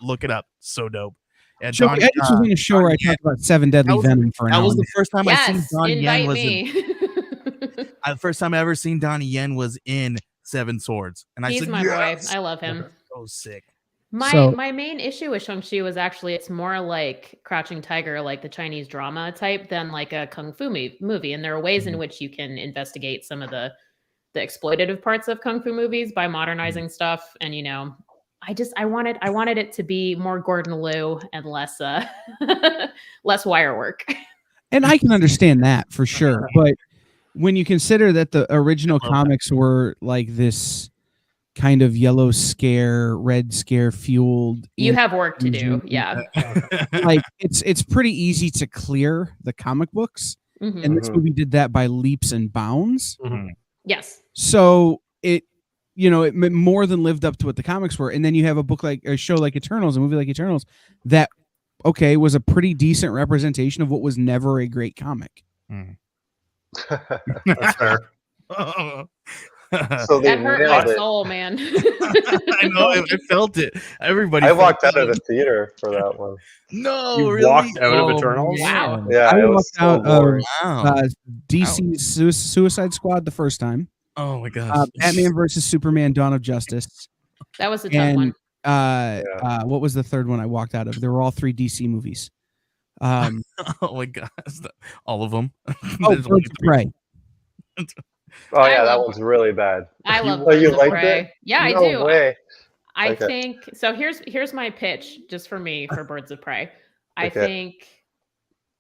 S1: Look it up. So dope.
S2: And I just was in a show where I talked about Seven Deadly Venom for an hour.
S1: That was the first time I seen Donnie Yen was
S3: the
S1: first time I ever seen Donnie Yen was in Seven Swords. And
S3: he's my boy. I love him.
S1: So sick.
S3: My main issue with Shang-Chi was actually it's more like Crouching Tiger, like the Chinese drama type, than like a kung fu movie. And there are ways in which you can investigate some of the exploitative parts of kung fu movies by modernizing stuff. And I wanted it to be more Gordon Liu and less less wire work.
S2: And I can understand that for sure. But when you consider that the original comics were like this kind of yellow scare, red scare fueled.
S3: You have work to do. Yeah.
S2: Like it's pretty easy to clear the comic books.
S3: Mhm.
S2: And this movie did that by leaps and bounds.
S3: Yes.
S2: So it more than lived up to what the comics were. And then you have a show like Eternals, a movie like Eternals, that was a pretty decent representation of what was never a great comic.
S4: That's fair.
S5: So they
S3: That hurt
S5: nailed
S3: my
S5: it.
S3: soul, man.
S1: I know. I felt it. Everybody.
S5: I walked out of the theater for that one.
S1: No,
S4: You
S1: really?
S4: walked out of Eternals?
S3: Wow.
S5: Yeah,
S2: I
S5: it
S2: walked
S5: was so
S2: out
S5: boring.
S1: Wow.
S2: DC's Suicide Squad the first time.
S1: Oh my gosh.
S2: Batman versus Superman: Dawn of Justice.
S3: That was a tough one.
S2: What was the third one I walked out of? They were all 3 DC movies.
S1: Oh my gosh. All of them.
S2: Birds of Prey.
S5: Oh yeah, that
S3: love-
S5: one's really bad.
S3: I love
S5: Oh, you
S3: Birds of
S5: liked
S3: Prey.
S5: it?
S3: Yeah, I
S5: No
S3: do.
S5: way.
S3: I
S5: Okay.
S3: think so. Here's my pitch just for me for Birds of Prey. I
S5: Okay.
S3: think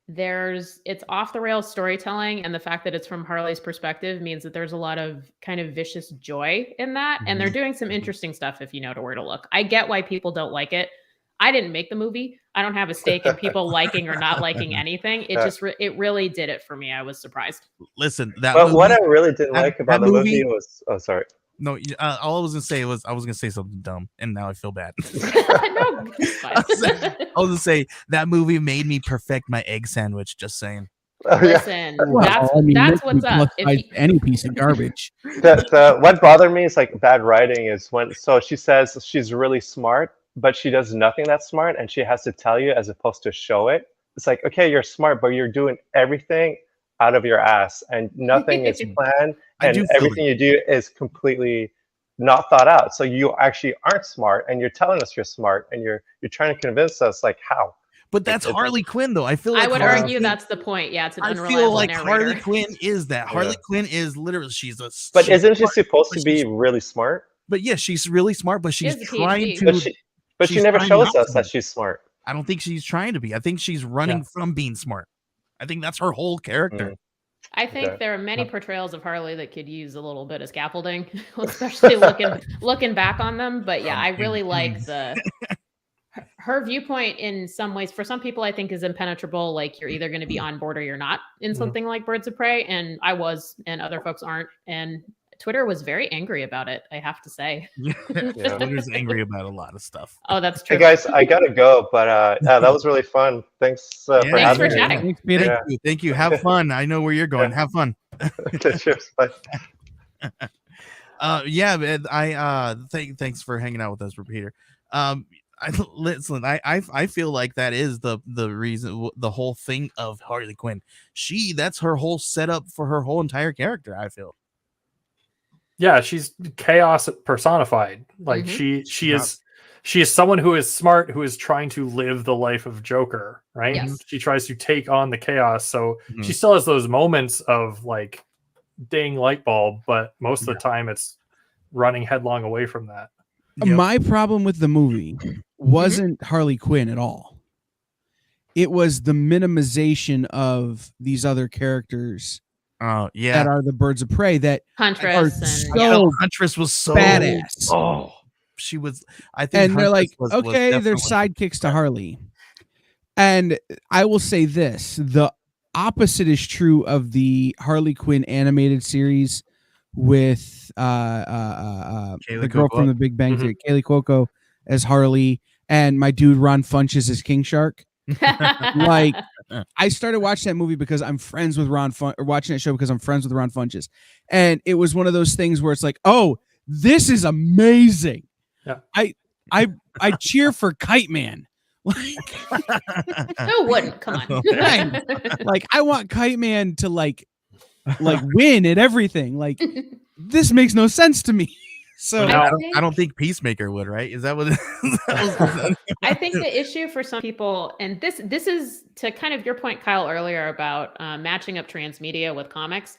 S3: it's off the rails storytelling, and the fact that it's from Harley's perspective means that there's a lot of kind of vicious joy in that, and they're doing some interesting stuff if you know where to look. I get why people don't like it. I didn't make the movie. I don't have a stake in people liking or not liking anything. It just it really did it for me. I was surprised.
S1: Listen, that
S5: But
S1: movie,
S5: what I really didn't
S1: that-
S5: like about
S1: that
S5: the
S1: movie-
S5: movie was, oh sorry.
S1: no, all I was gonna say was I was gonna say something dumb, and now I feel bad.
S3: No, it's fine.
S1: I was gonna say that movie made me perfect my egg sandwich. Just saying.
S5: Oh, yeah.
S3: Listen, that's what's up. If you-
S2: Any piece of garbage.
S5: What bothered me is like bad writing is when she says she's really smart, but she does nothing that's smart, and she has to tell you as opposed to show it. It's like, okay, you're smart, but you're doing everything out of your ass, and nothing is planned, and everything you do is completely not thought out. So you actually aren't smart, and you're telling us you're smart, and you're trying to convince us like how.
S1: But that's Harley Quinn, though. I feel like
S3: I would
S1: Harley
S3: argue
S1: Quinn,
S3: that's the point. Yeah, it's an
S1: I
S3: unreliable
S1: feel like
S3: narrator.
S1: Harley Quinn is that.
S5: Yeah.
S1: Harley Quinn is literally she's a.
S5: But
S1: she's
S5: isn't she
S1: smart,
S5: supposed
S1: but
S5: to be
S1: she's-
S5: really smart?
S1: But yeah, she's really smart. But she's
S3: She has a
S1: trying
S3: PhD.
S1: to.
S5: But she
S1: she's
S5: never
S1: trying
S5: shows
S1: not to
S5: us that
S1: be.
S5: she's smart.
S1: I don't think she's trying to be. I think she's running from being smart. I think that's her whole character.
S3: I think
S5: Okay.
S3: there are many portrayals of Harley that could use a little bit of scaffolding, especially looking back on them. But yeah, I really like her viewpoint in some ways. For some people, I think is impenetrable. Like you're either going to be on board or you're not in something like Birds of Prey, and I was, and other folks aren't. And Twitter was very angry about it, I have to say.
S1: Twitter's angry about a lot of stuff.
S3: Oh, that's true.
S5: Hey guys, I gotta go, but yeah, that was really fun. Thanks for
S3: Thanks
S5: having
S3: for
S5: me.
S3: chatting.
S2: Thanks, Peter.
S5: Yeah.
S1: Thank you. Have fun. I know where you're going. Have fun.
S5: Cheers. Bye.
S1: Yeah, man, thanks for hanging out with us, Peter. Listen, I feel like that is the reason, the whole thing of Harley Quinn. That's her whole setup for her whole entire character. I feel.
S4: Yeah, she's chaos personified. Like she is someone who is smart, who is trying to live the life of Joker, right?
S3: Yes.
S4: She tries to take on the chaos. So she still has those moments of like ding light bulb, but most of the time it's running headlong away from that.
S1: Yep.
S2: My problem with the movie wasn't Harley Quinn at all. It was the minimization of these other characters
S1: Oh yeah,
S2: that are the Birds of Prey that
S3: Huntress
S2: are
S3: and
S2: so
S1: Huntress was so
S2: badass.
S1: Oh, she was. I think,
S2: And they're like,
S1: Huntress was
S2: okay, they're
S1: definitely-
S2: sidekicks to Harley. And I will say this: the opposite is true of the Harley Quinn animated series with the girl
S1: Cuoco.
S2: from The Big Bang Theory, Kaylee Cuoco as Harley, and my dude Ron Funches as King Shark. Like, I started watching that movie because I'm friends with watching that show because I'm friends with Ron Funches, and it was one of those things where it's like, oh, this is amazing.
S4: Yeah.
S2: I cheer for Kite Man. Like,
S3: who wouldn't? Come on.
S2: Right. Like, I want Kite Man to like win at everything. Like, this makes no sense to me. So
S1: I don't think Peacemaker would, right? Is that what?
S3: I think the issue for some people, and this is to kind of your point, Kyle, earlier about matching up transmedia with comics.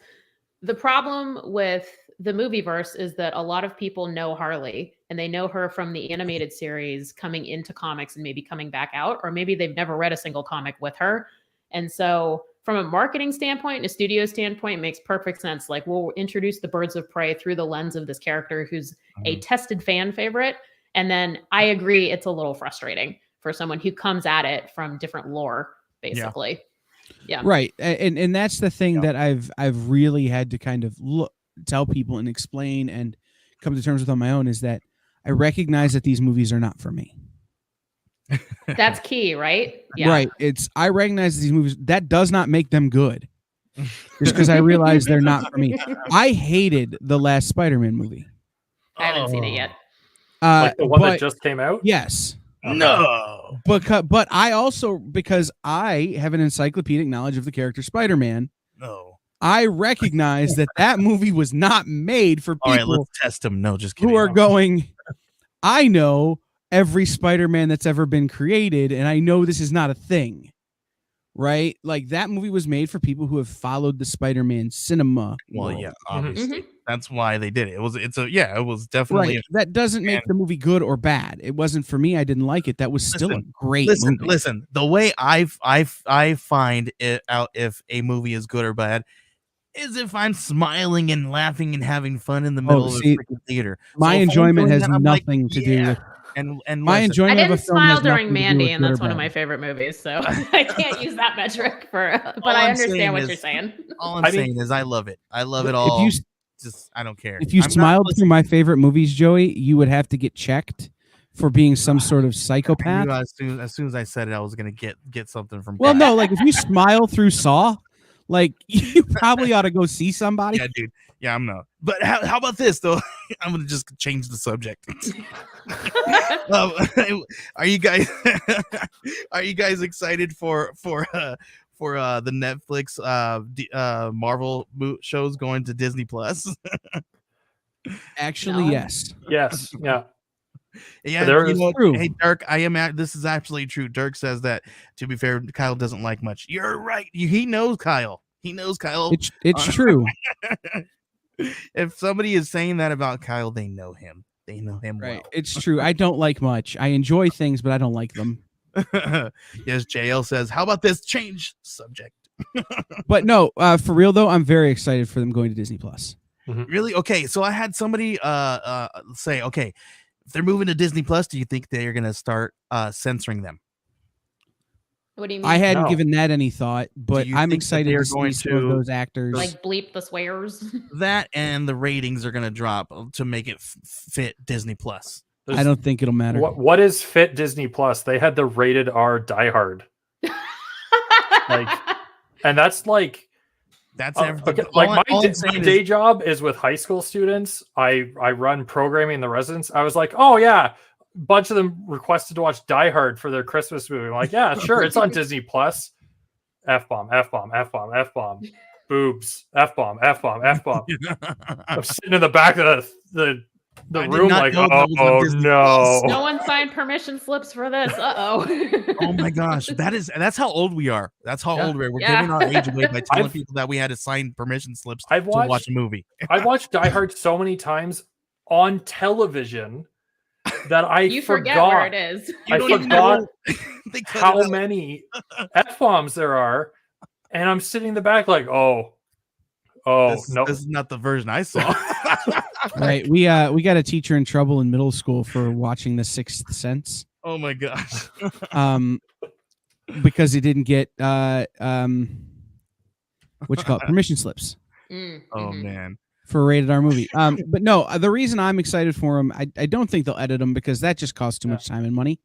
S3: The problem with the movieverse is that a lot of people know Harley and they know her from the animated series coming into comics and maybe coming back out, or maybe they've never read a single comic with her. And so from a marketing standpoint and a studio standpoint, it makes perfect sense. Like, we'll introduce the Birds of Prey through the lens of this character who's a tested fan favorite. And then I agree, it's a little frustrating for someone who comes at it from different lore, basically. Yeah.
S2: Right. And that's the thing that I've really had to kind of tell people and explain and come to terms with on my own, is that I recognize that these movies are not for me.
S3: That's key, right? Yeah.
S2: Right. I recognize these movies, that does not make them good. Just because I realize they're not for me. I hated the last Spider-Man movie.
S3: I haven't seen it yet.
S4: Like the one that just came out?
S2: Yes.
S1: No.
S2: But I also, because I have an encyclopedic knowledge of the character Spider-Man, I recognize that movie was not made for people.
S1: All right, let's test him. No, just kidding.
S2: Who are going, I know every Spider-Man that's ever been created, and I know this is not a thing, right? Like, that movie was made for people who have followed the Spider-Man cinema.
S1: Well, yeah, obviously.
S3: Mhm.
S1: That's why they did it. It was definitely
S2: right. That doesn't make the movie good or bad. It wasn't for me. I didn't like it. That was still a great movie.
S1: Listen, the way I find it out if a movie is good or bad is if I'm smiling and laughing and having fun in the middle of the freaking theater.
S2: My enjoyment has nothing to do with
S1: and
S2: my enjoyment.
S3: I didn't
S2: of a film
S3: smile
S2: has
S3: during
S2: nothing to do
S3: Mandy,
S2: with
S3: and
S2: good
S3: that's
S2: or
S3: one of
S2: bad.
S3: my favorite movies, so I can't use that metric for. But I understand what you're saying.
S1: All I'm saying is I love it. I love it all. I don't care.
S2: If you smiled through my favorite movies, Joey, you would have to get checked for being some sort of psychopath.
S1: As soon as I said it, I was gonna get something from.
S2: Well, no, like if you smile through Saw, like you probably ought to go see somebody.
S1: Yeah, dude. Yeah, I'm not. But how about this though? I'm gonna just change the subject. Are you guys excited for the Netflix Marvel shows going to Disney Plus?
S2: Actually, yes.
S4: Yes. Yeah.
S1: Yeah,
S2: true.
S1: Hey, Dirk, this is actually true. Dirk says that, to be fair, Kyle doesn't like much. You're right. He knows Kyle. He knows Kyle.
S2: It's true.
S1: If somebody is saying that about Kyle, they know him. They know him
S2: right.
S1: well.
S2: It's true. I don't like much. I enjoy things, but I don't like them.
S1: Yes, JL says, how about this? Change subject.
S2: But no, for real though, I'm very excited for them going to Disney Plus.
S1: Really? Okay, so I had somebody say, okay, if they're moving to Disney Plus, do you think they're gonna start censoring them?
S3: What do you mean?
S2: I hadn't given that any thought, but I'm excited to see some of those actors.
S3: Like bleep the swears.
S1: That and the ratings are gonna drop to make it fit Disney Plus.
S2: I don't think it'll matter.
S4: What is fit Disney Plus? They had the rated R Die Hard. And that's like
S1: everything.
S4: Like my day job is with high school students. I run programming in the residence. I was like, oh yeah, a bunch of them requested to watch Die Hard for their Christmas movie. I'm like, yeah, sure, it's on Disney Plus. F-bomb, F-bomb, F-bomb, F-bomb, boobs, F-bomb, F-bomb, F-bomb. I'm sitting in the back of the room like, oh no.
S3: No one signed permission slips for this. Uh-oh.
S1: Oh my gosh. That's how old we are. That's how old we are. We're giving our age away by telling people that we had to sign permission slips to watch a movie.
S4: I've watched Die Hard so many times on television that I
S3: forget where it is.
S4: I forgot how many F-bombs there are. And I'm sitting in the back like, no.
S1: This is not the version I saw.
S2: Right. We got a teacher in trouble in middle school for watching The Sixth Sense.
S1: Oh my gosh.
S2: Because he didn't get permission slips.
S1: Oh man.
S2: For a rated R movie. But no, the reason I'm excited for them, I don't think they'll edit them because that just costs too much time and money.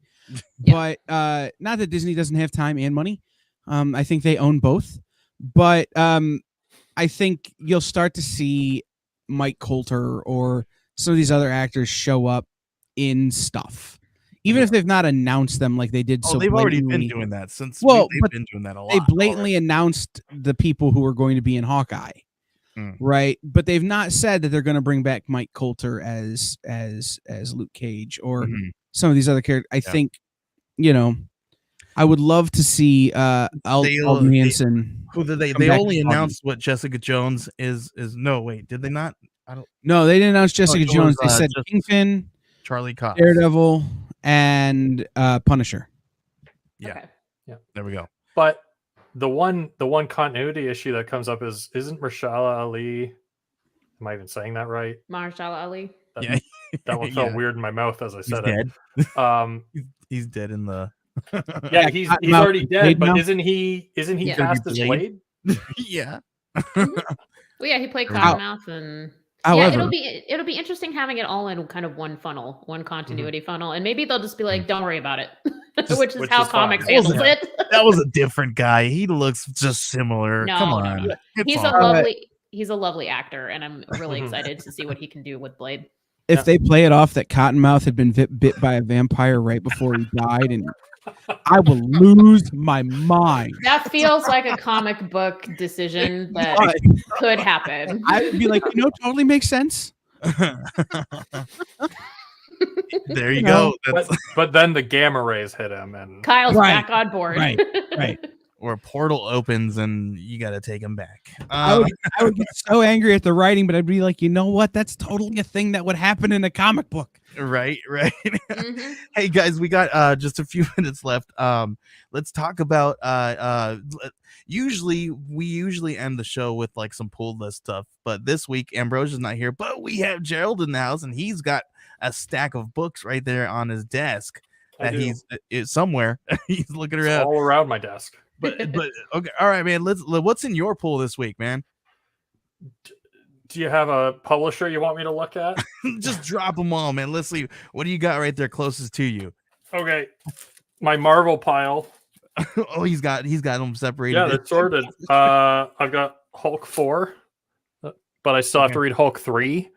S2: But not that Disney doesn't have time and money. I think they own both. But I think you'll start to see Mike Coulter or some of these other actors show up in stuff, even if they've not announced them like they did. So
S1: they've already been doing that since.
S2: Well,
S1: they've been doing that a lot.
S2: They blatantly announced the people who are going to be in Hawkeye, right? But they've not said that they're going to bring back Mike Coulter as Luke Cage or some of these other characters. I think, I would love to see Alden Hansen.
S1: Who did they? They only announced what Jessica Jones is. No, wait, did they not? I don't.
S2: No, they didn't announce Jessica Jones. They said Kingpin,
S1: Charlie Cox,
S2: Daredevil, and Punisher.
S1: Yeah,
S3: okay.
S4: Yeah.
S1: There we go.
S4: But The one continuity issue that comes up isn't Mahershala Ali? Am I even saying that right?
S3: Mahershala Ali.
S1: Yeah.
S4: That one felt
S1: Yeah.
S4: weird in my mouth as I
S1: He's
S4: said
S1: dead.
S4: it.
S1: He's dead in the.
S4: Yeah, he's
S2: Cottonmouth
S4: already
S2: is
S4: dead,
S2: Blade
S4: but
S2: now?
S4: isn't he
S3: Yeah.
S4: cast as
S1: Blade?
S4: Blade?
S1: Yeah.
S3: Well, yeah, he played
S1: There we go.
S3: Cottonmouth, and
S2: However,
S3: it'll be interesting having it all in kind of one funnel, one continuity funnel, and maybe they'll just be like, "Don't worry about it," which is
S4: which
S3: how
S4: is fine.
S3: comics
S1: That was
S3: handles
S1: a-
S3: it.
S1: That was a different guy. He looks just similar.
S3: No,
S1: Come
S3: no,
S1: on.
S3: no.
S1: It's
S3: He's a
S1: all-
S3: lovely actor, and I'm really excited to see what he can do with Blade.
S2: if they play it off that Cottonmouth had been bit by a vampire right before he died, and I will lose my mind.
S3: That feels like a comic book decision that could happen.
S2: I would be like, totally makes sense.
S1: There you
S2: know,
S1: go. That's,
S4: But then the gamma rays hit him, and
S3: Kyle's
S2: Right,
S3: back on board.
S2: right, right.
S1: or a portal opens and you got to take him back.
S2: I would get so angry at the writing, but I'd be like, you know what? That's totally a thing that would happen in a comic book.
S1: Right.
S3: Mhm.
S1: Hey guys, we got just a few minutes left. Let's talk about usually we end the show with like some pulled list stuff, but this week Ambrosia's not here, but we have Gerald in the house and he's got a stack of books right there on his desk that he's somewhere. He's looking
S4: it's
S1: around.
S4: all around my desk.
S1: But okay, all right, man. What's in your pool this week, man?
S4: Do you have a publisher you want me to look at?
S1: Just drop them all, man. Let's see. What do you got right there closest to you?
S4: Okay, my Marvel pile.
S1: Oh, he's got them separated.
S4: Yeah, they're sorted. I've got Hulk 4, but I still have to read Hulk 3,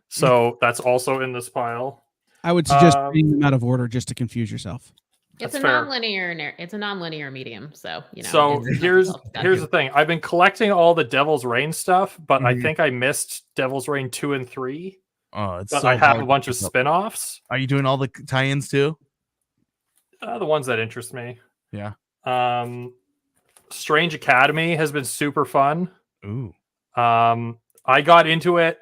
S4: so that's also in this pile.
S2: I would suggest reading them out of order just to confuse yourself.
S3: It's
S4: That's
S3: a
S4: fair.
S3: nonlinear medium, so
S4: So here's the thing. I've been collecting all the Devil's Reign stuff, but I think I missed Devil's Reign 2 and 3.
S1: Oh, it's
S4: But
S1: so
S4: I have
S1: hard
S4: a bunch
S1: to
S4: of
S1: keep up.
S4: spin-offs.
S1: Are you doing all the tie-ins too?
S4: The ones that interest me.
S1: Yeah.
S4: Strange Academy has been super fun.
S1: Ooh.
S4: I got into it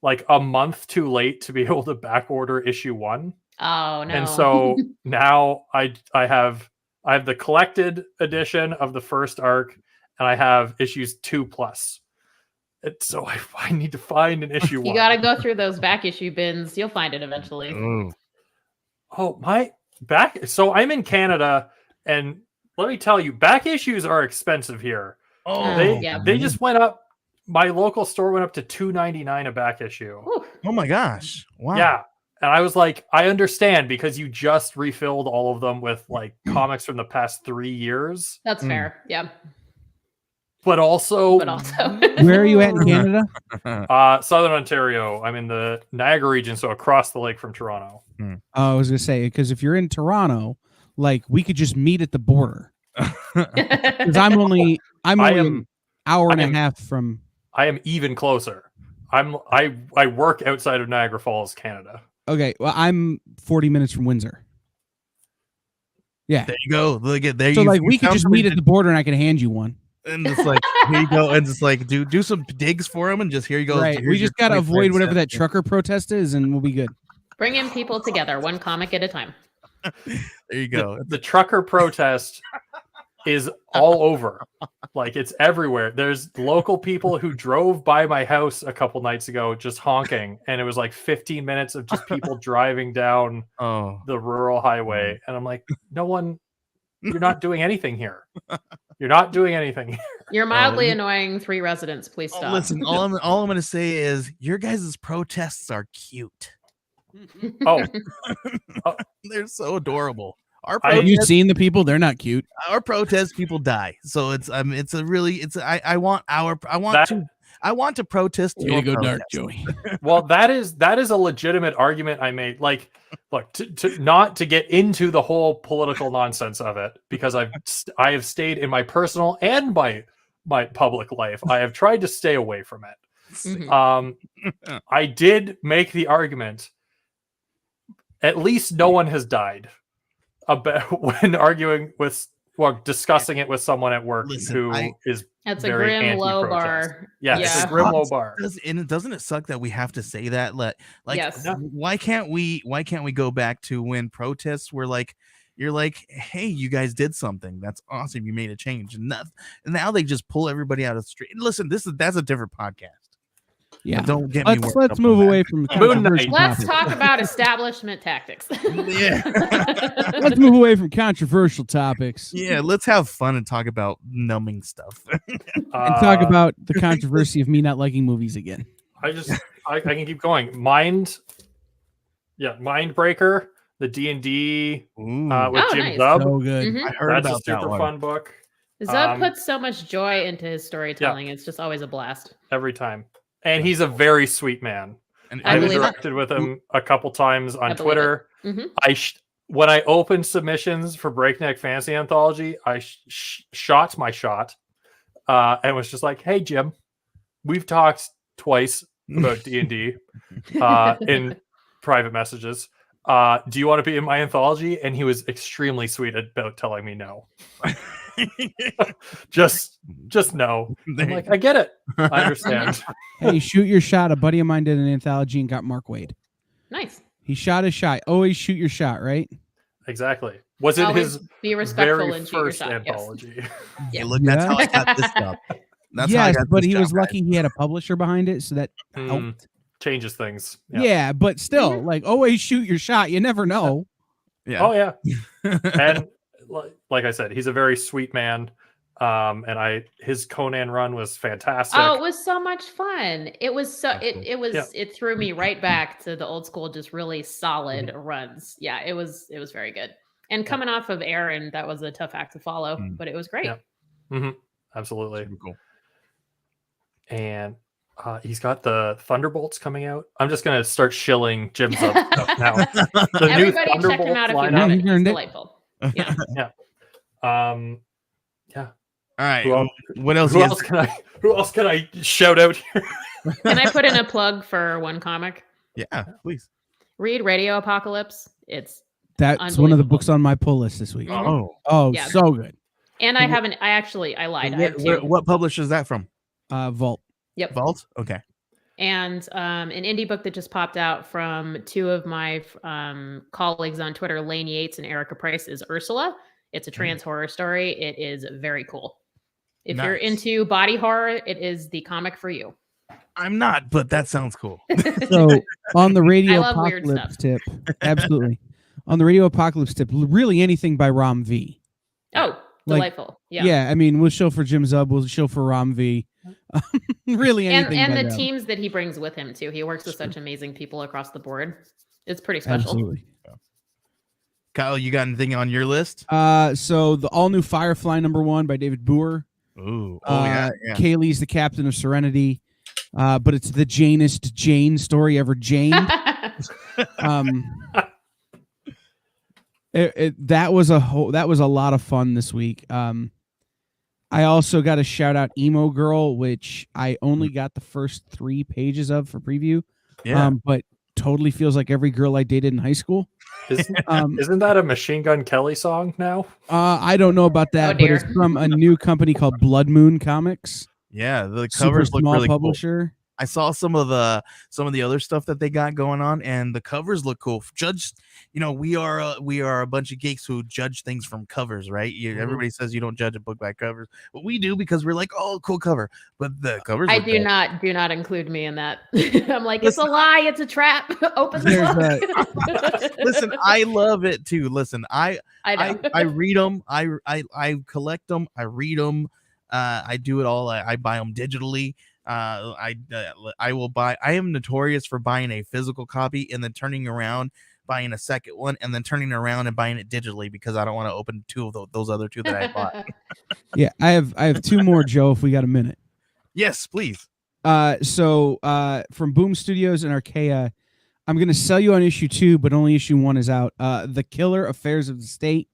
S4: like a month too late to be able to back order issue 1.
S3: Oh no!
S4: And so now I have the collected edition of the first arc, and I have issues 2+. So I need to find an issue 1.
S3: You got to go through those back issue bins. You'll find it eventually.
S1: Ooh.
S4: Oh, my back. So I'm in Canada, and let me tell you, back issues are expensive here.
S1: Oh,
S4: They just went up. My local store went up to $2.99 a back issue.
S3: Whew.
S1: Oh my gosh. Wow.
S4: Yeah. And I was like, I understand because you just refilled all of them with like comics from the past 3 years.
S3: That's fair. Yeah,
S4: But also,
S2: Where are you at in Canada?
S4: Southern Ontario. I'm in the Niagara region, so across the lake from Toronto.
S2: Oh, I was gonna say, because if you're in Toronto, like we could just meet at the border. Because I'm only an hour and a half from.
S4: I am even closer. I work outside of Niagara Falls, Canada.
S2: Okay, well, I'm 40 minutes from Windsor. Yeah.
S1: There you go. Look at there.
S2: So
S1: you,
S2: like
S1: you
S2: we could
S1: found
S2: just
S1: something
S2: meet at the border and I can hand you one.
S1: and just like here you go, and just like do some digs for him, and just here you go.
S2: Right. We just gotta avoid whatever that trucker protest is, and we'll be good.
S3: bring in people together, one comic at a time.
S1: There you go.
S4: The trucker protest is all over. Like it's everywhere. There's local people who drove by my house a couple nights ago just honking, and it was like 15 minutes of just people driving down the rural highway. And I'm like, no one, you're not doing anything here. You're not doing anything here.
S3: You're mildly annoying 3 residents. Please stop.
S1: Listen, all I'm going to say is your guys' protests are cute.
S4: Oh,
S1: They're so adorable.
S2: Have you seen the people? They're not cute.
S1: Our protest people die, so it's a really I want to protest.
S2: Way
S1: your
S2: to go
S1: protest.
S2: dark, Joey.
S4: well, that is a legitimate argument I made. Like, look, to not to get into the whole political nonsense of it, because I have stayed in my personal and my public life. I have tried to stay away from it.
S3: Mhm.
S4: I did make the argument. At least no one has died about when arguing with discussing it with someone at work who is
S3: That's a
S4: very
S3: grim low
S4: anti-protest.
S3: bar.
S4: Yeah, it's a grim low bar.
S1: Doesn't it suck that we have to say that? Like,
S3: Yes.
S1: why can't we go back to when protests were like you're like, hey, you guys did something. That's awesome. You made a change. And now they just pull everybody out of the street. Listen, that's a different podcast.
S2: Yeah,
S1: Don't get me.
S2: Let's move away from controversial
S3: Let's
S2: topics.
S3: talk about establishment tactics.
S1: Yeah.
S2: Let's move away from controversial topics.
S1: Yeah, let's have fun and talk about numbing stuff.
S2: And talk about the controversy of me not liking movies again.
S4: I can keep going. Mindbreaker, the D&D with Jim
S3: nice.
S4: Zub.
S2: So good.
S3: Mhm.
S1: I heard
S4: That's a
S1: about that
S4: super
S1: one.
S4: fun book
S3: Zub puts so much joy into his storytelling. It's just always a blast.
S4: every time. And he's a very sweet man.
S1: And
S3: I
S4: I've
S3: believe it.
S4: interacted with him a couple times on
S3: I believe
S4: Twitter.
S3: Mhm.
S4: When I opened submissions for Breakneck Fantasy Anthology, I shot my shot and was just like, "Hey Jim, we've talked twice about D&D in private messages. Do you want to be in my anthology?" And he was extremely sweet about telling me no. just no. I'm like, I get it. I understand.
S2: Hey, shoot your shot. A buddy of mine did an anthology and got Mark Waid.
S3: Nice.
S2: He shot his shot. Always shoot your shot, right?
S4: Exactly. Was it
S3: Always
S4: his
S3: be respectful
S4: very
S3: and shoot your
S4: first
S3: shot.
S4: anthology?
S1: Hey, look, that's how I got this job. That's how I
S2: Yes,
S1: got
S2: but
S1: this
S2: he was
S1: job,
S2: lucky he had a publisher behind it, so that helped.
S4: Changes things.
S2: Yeah, but still, like, always shoot your shot. You never know.
S1: guys.
S4: Oh yeah. And like I said, he's a very sweet man. And his Conan run was fantastic.
S3: Oh, it was so much fun. It was so
S1: That's cool.
S3: it threw me right back to the old school, just really solid runs. Yeah, it was very good. And coming off of Aaron, that was a tough act to follow, but it was great.
S4: Yeah. Absolutely.
S1: Super cool.
S4: And he's got the Thunderbolts coming out. I'm just gonna start shilling Jim's up stuff now. The new
S3: Everybody check him out if you
S4: lineup.
S3: haven't.
S2: You earned
S3: He's
S2: it.
S3: delightful. Yeah.
S1: All right.
S4: Who else-
S1: What else?
S4: Who else can I shout out here?
S3: Can I put in a plug for one comic?
S1: Yeah, please.
S3: Read Radio Apocalypse. It's
S2: That's one of the
S3: Unbelievable.
S2: books on my pull list this week.
S3: Mhm.
S2: Oh,
S3: Yeah.
S2: so good.
S3: and I haven't. I lied. I have two.
S1: What publisher is that from?
S2: Vault.
S3: Yep.
S1: Vault. Okay.
S3: And an indie book that just popped out from two of my colleagues on Twitter, Lane Yates and Erica Price, is Ursula. It's a trans horror story. It is very cool. If you're
S1: Nice.
S3: into body horror, it is the comic for you.
S1: I'm not, but that sounds cool.
S2: So on the Radio
S3: I love weird
S2: Apocalypse
S3: stuff.
S2: tip, absolutely. On the Radio Apocalypse tip, really anything by Ram V.
S3: Oh,
S2: Like,
S3: delightful. Yeah.
S2: Yeah, I mean, we'll show for Jim Zub, we'll show for Ram V. Really anything.
S3: And
S2: by
S3: the
S2: them.
S3: teams that he brings with him too. He works with such amazing people across the board. It's pretty special.
S2: Absolutely.
S1: Kyle, you got anything on your list?
S2: So the all new Firefly #1 by David Boer.
S1: Ooh. Oh yeah.
S2: Kaylee's the captain of Serenity. But it's the Janest Jane story ever Jane. That was a lot of fun this week. I also got a shout out Emo Girl, which I only got the first 3 pages of for preview.
S1: Yeah.
S2: But totally feels like every girl I dated in high school.
S4: Isn't that a Machine Gun Kelly song now?
S2: I don't know about that,
S3: Oh,
S2: but
S3: dear.
S2: it's from a new company called Blood Moon Comics.
S1: Yeah. The
S2: Super
S1: covers look
S2: small
S1: really cool.
S2: publisher.
S1: I saw some of the other stuff that they got going on, and the covers look cool. We are a bunch of geeks who judge things from covers, right? Everybody says you don't judge a book by covers, but we do because we're like, oh, cool cover. But the covers,
S3: I
S1: look
S3: do
S1: dope.
S3: not include me in that. I'm like, it's a lie, it's a trap. Open the book.
S1: Listen, I love it too. Listen, I
S3: know.
S1: I read them. I collect them. I read them. I do it all. I buy them digitally. I will buy. I am notorious for buying a physical copy and then turning around, buying a second one, and then turning around and buying it digitally because I don't want to open 2 of those other 2 that I bought.
S2: Yeah, I have 2 more, Joe, if we got a minute.
S1: Yes, please.
S2: So from Boom Studios and Archaea, I'm going to sell you on issue 2, but only issue 1 is out. The Killer Affairs of the State,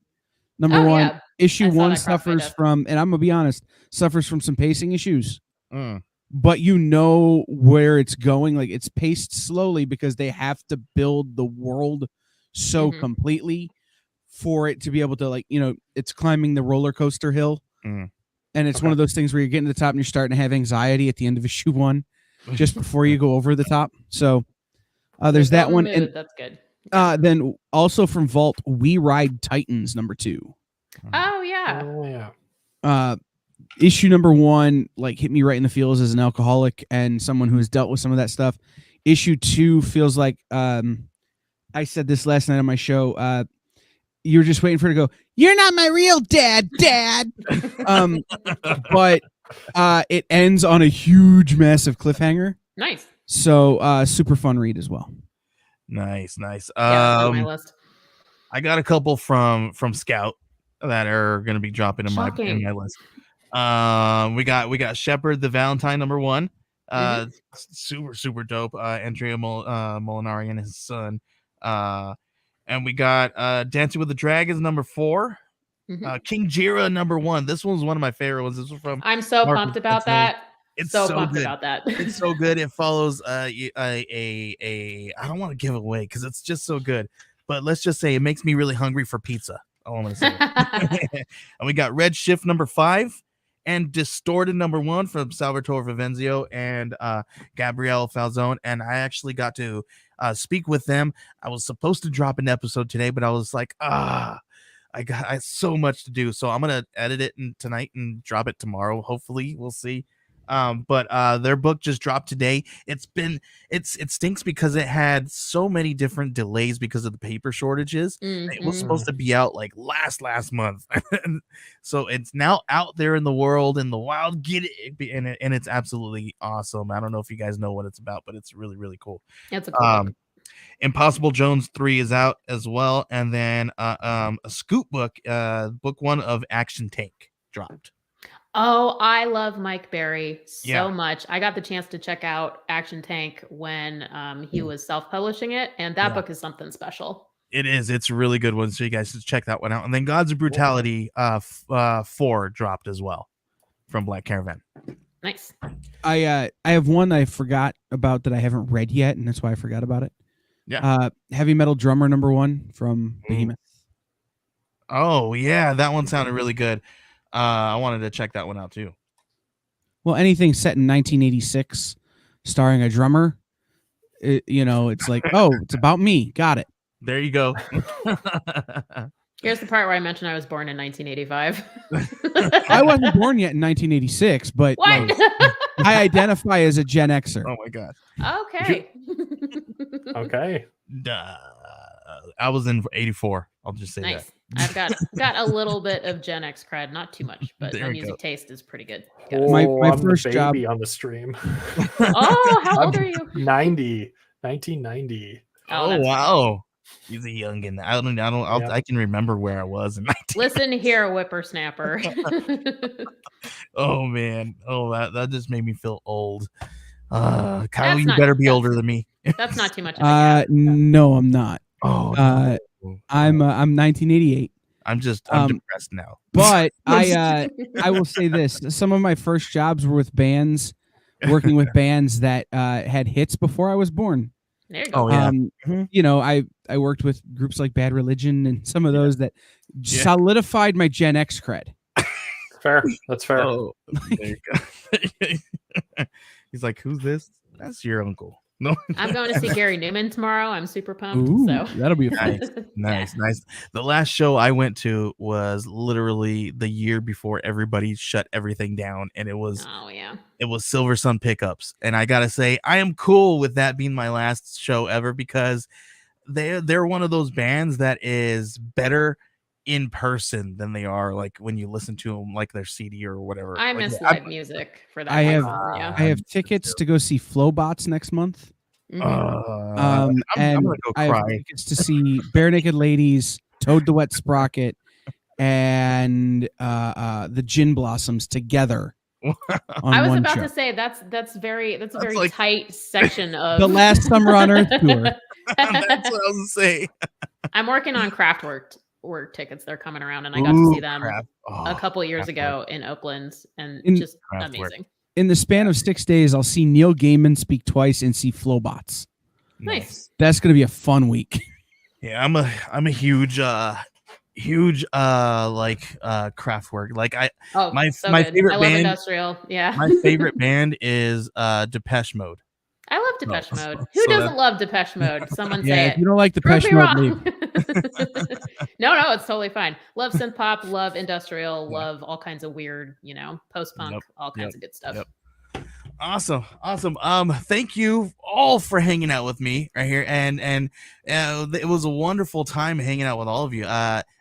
S2: number 1.
S3: Yeah.
S2: Issue
S3: I saw
S2: 1
S3: that cross my
S2: suffers
S3: desk.
S2: from, and I'm going to be honest, suffers from some pacing issues.
S1: Mm.
S2: But you know where it's going. Like, it's paced slowly because they have to build the world so
S3: Mhm.
S2: completely for it to be able to, like, it's climbing the roller coaster hill.
S1: Mm.
S2: And it's one of those things where you're getting to the top and you're starting to have anxiety at the end of issue 1 just before you go over the top. So there's that one. And
S3: That's good.
S2: Then also from Vault, We Ride Titans #2.
S3: Oh yeah.
S4: Oh yeah.
S2: Issue #1 like hit me right in the feels as an alcoholic and someone who has dealt with some of that stuff. Issue 2 feels like I said this last night on my show. You're just waiting for it to go, "You're not my real dad." But it ends on a huge, massive cliffhanger.
S3: Nice.
S2: So super fun read as well.
S1: Nice.
S3: Yeah, that's on my list.
S1: I got a couple from Scout that are going to be dropping in my list. We got Shepard the Valentine #1. Super dope. Andrea Molinari and his son. And we got Dancing with the Dragons #4. King Jira #1. This one's one of my favorite ones. This was from.
S3: I'm so pumped about that.
S1: It's
S3: so
S1: so
S3: pumped
S1: good.
S3: about that.
S1: It's so good. It follows I don't want to give away because it's just so good. But let's just say it makes me really hungry for pizza. All I'm gonna say. And we got Red Shift #5 and Distorted #1 from Salvatore Vivenzio and Gabrielle Falzone. And I actually got to speak with them. I was supposed to drop an episode today, but I was like, I have so much to do. So I'm gonna edit it tonight and drop it tomorrow. Hopefully, we'll see. But their book just dropped today. It stinks because it had so many different delays because of the paper shortages. It was supposed to be out like last month. So it's now out there in the world, in the wild. Get it, and it's absolutely awesome. I don't know if you guys know what it's about, but it's really, really cool.
S3: That's a cool book.
S1: Impossible Jones 3 is out as well. And then a scoop book, book 1 of Action Tank dropped.
S3: Oh, I love Mike Berry so much. I got the chance to check out Action Tank when he was self-publishing it, and that book is something special.
S1: It is. It's a really good one, so you guys should check that one out. And then Gods of Brutality 4 dropped as well from Black Caravan.
S3: Nice.
S2: I have one I forgot about that I haven't read yet, and that's why I forgot about it.
S1: Yeah.
S2: Heavy Metal Drummer #1 from Behemoth.
S1: Oh, yeah. That one sounded really good. I wanted to check that one out too.
S2: Well, anything set in 1986 starring a drummer, it's like, oh, it's about me. Got it.
S1: There you go.
S3: Here's the part where I mentioned I was born in 1985.
S2: I wasn't born yet in 1986, but
S3: what?
S2: I identify as a Gen Xer.
S1: Oh my god.
S3: Okay.
S4: Okay.
S1: I was in 84. I'll just say
S3: nice.
S1: that.
S3: I've got a little bit of Gen X cred, not too much, but
S1: There
S3: my
S1: we
S3: music
S1: go.
S3: taste is pretty good.
S2: My
S4: I'm
S2: first
S4: the
S2: job
S4: baby on the stream.
S3: Oh, how old are you?
S4: 1990.
S1: Oh wow. He's a youngin. I can remember where I was in 19.
S3: Listen here, whippersnapper.
S1: Oh man. Oh, that just made me feel old. Kyle, you
S3: not-
S1: better be
S3: that's-
S1: older than me.
S3: That's not too much of a gap.
S2: No, I'm not.
S1: Oh,
S2: I'm 1988.
S1: I'm depressed now.
S2: But I will say this: some of my first jobs were with bands, working with bands that had hits before I was born.
S3: There you go.
S1: Oh yeah.
S2: I worked with groups like Bad Religion and some of those that solidified my Gen X cred.
S4: Fair. That's fair.
S1: Oh, there you go. He's like, who's this? That's your uncle. No.
S3: I'm going to see Gary Newman tomorrow. I'm super pumped.
S2: Ooh,
S3: So
S2: that'll be fun.
S1: Nice. The last show I went to was literally the year before everybody shut everything down, and it was Silver Sun Pickups. And I gotta say, I am cool with that being my last show ever because they're one of those bands that is better in person than they are like when you listen to them like their CD or whatever.
S3: I miss live music for that.
S2: I
S3: I
S2: have tickets to go see Flowbots next month.
S3: Mm-hmm.
S1: I'm
S2: and
S1: gonna go
S2: I have
S1: cry.
S2: tickets to see Bare Naked Ladies, Toad the Wet Sprocket, and the Gin Blossoms together.
S3: I was about
S2: show.
S3: to say that's a very
S1: like-
S3: tight section of
S2: The Last Summer on Earth tour.
S1: That's what I was gonna say.
S3: I'm working on Kraftwerk tickets. They're coming around, and I got to see them a couple years
S1: Kraftwerk.
S3: ago in Oakland, and just
S1: Kraftwerk.
S3: amazing.
S2: In the span of 6 days, I'll see Neil Gaiman speak twice and see Flowbots.
S3: Nice.
S2: That's gonna be a fun week.
S1: Yeah, I'm a huge Kraftwerk. Like my
S3: so
S1: my
S3: good.
S1: favorite
S3: I love
S1: band.
S3: industrial. Yeah.
S1: My favorite band is Depeche Mode.
S3: I love Depeche Mode. Who doesn't love Depeche Mode? Someone say
S2: if
S3: it.
S2: you don't like
S3: Prove
S2: Depeche
S3: me
S2: Mode, leave.
S3: wrong. No, it's totally fine. Love synth pop, love industrial, love all kinds of weird, post-punk, all kinds of good stuff.
S1: Awesome. Thank you all for hanging out with me right here, and it was a wonderful time hanging out with all of you.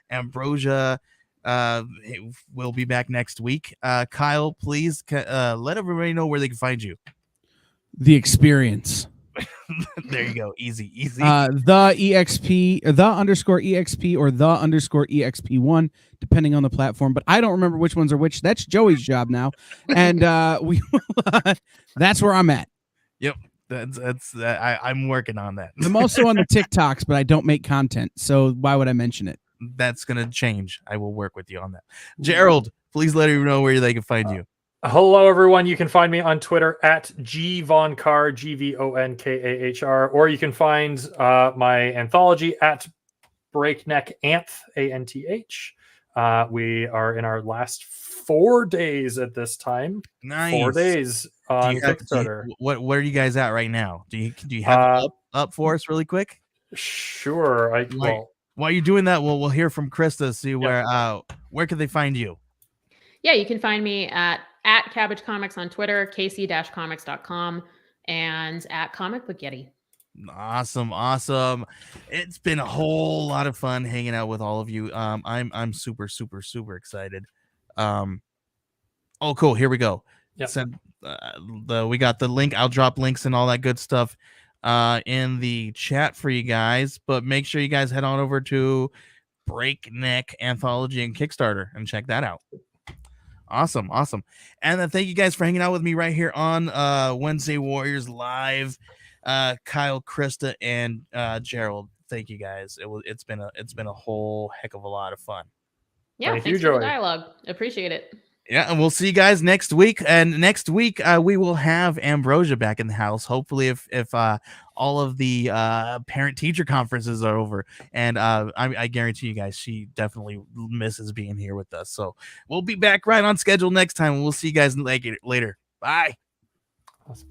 S1: Ambrosia will be back next week. Kyle, please let everybody know where they can find you.
S2: The Experience.
S1: There you go. Easy.
S2: The EXP, the underscore EXP, or the underscore EXP1, depending on the platform. But I don't remember which ones are which. That's Joey's job now, and that's where I'm at.
S1: Yep, I'm working on that.
S2: I'm also on the TikToks, but I don't make content, so why would I mention it?
S1: That's gonna change. I will work with you on that. Gerald, please let everyone know where they can find you.
S4: Hello, everyone. You can find me on Twitter at gvonkar, GVONKAHR, or you can find my anthology at Breakneck Anth, ANTH. We are in our last 4 days at this time.
S1: Nice.
S4: 4 days on Kickstarter.
S1: What are you guys at right now? Do you have it up for us really quick?
S4: Sure.
S1: While you're doing that, we'll hear from Krista. See where can they find you?
S3: Yeah, you can find me at Cabbage Comics on Twitter, kc-comics.com, and at Comicbook Yeti.
S1: Awesome. It's been a whole lot of fun hanging out with all of you. I'm super excited. Oh, cool. Here we go.
S4: Yep.
S1: We got the link. I'll drop links and all that good stuff in the chat for you guys. But make sure you guys head on over to Breakneck Anthology and Kickstarter and check that out. Awesome. And then thank you guys for hanging out with me right here on Wednesday Warriors Live. Kyle, Krista, and Gerald, thank you guys. It's been a whole heck of a lot of fun.
S3: Yeah,
S4: thanks
S3: for
S4: Joey.
S3: the dialogue. Appreciate it.
S1: Yeah, and we'll see you guys next week. And next week we will have Ambrosia back in the house. Hopefully, if all of the parent-teacher conferences are over, and I guarantee you guys, she definitely misses being here with us. So we'll be back right on schedule next time. We'll see you guys later. Bye.
S4: Awesome.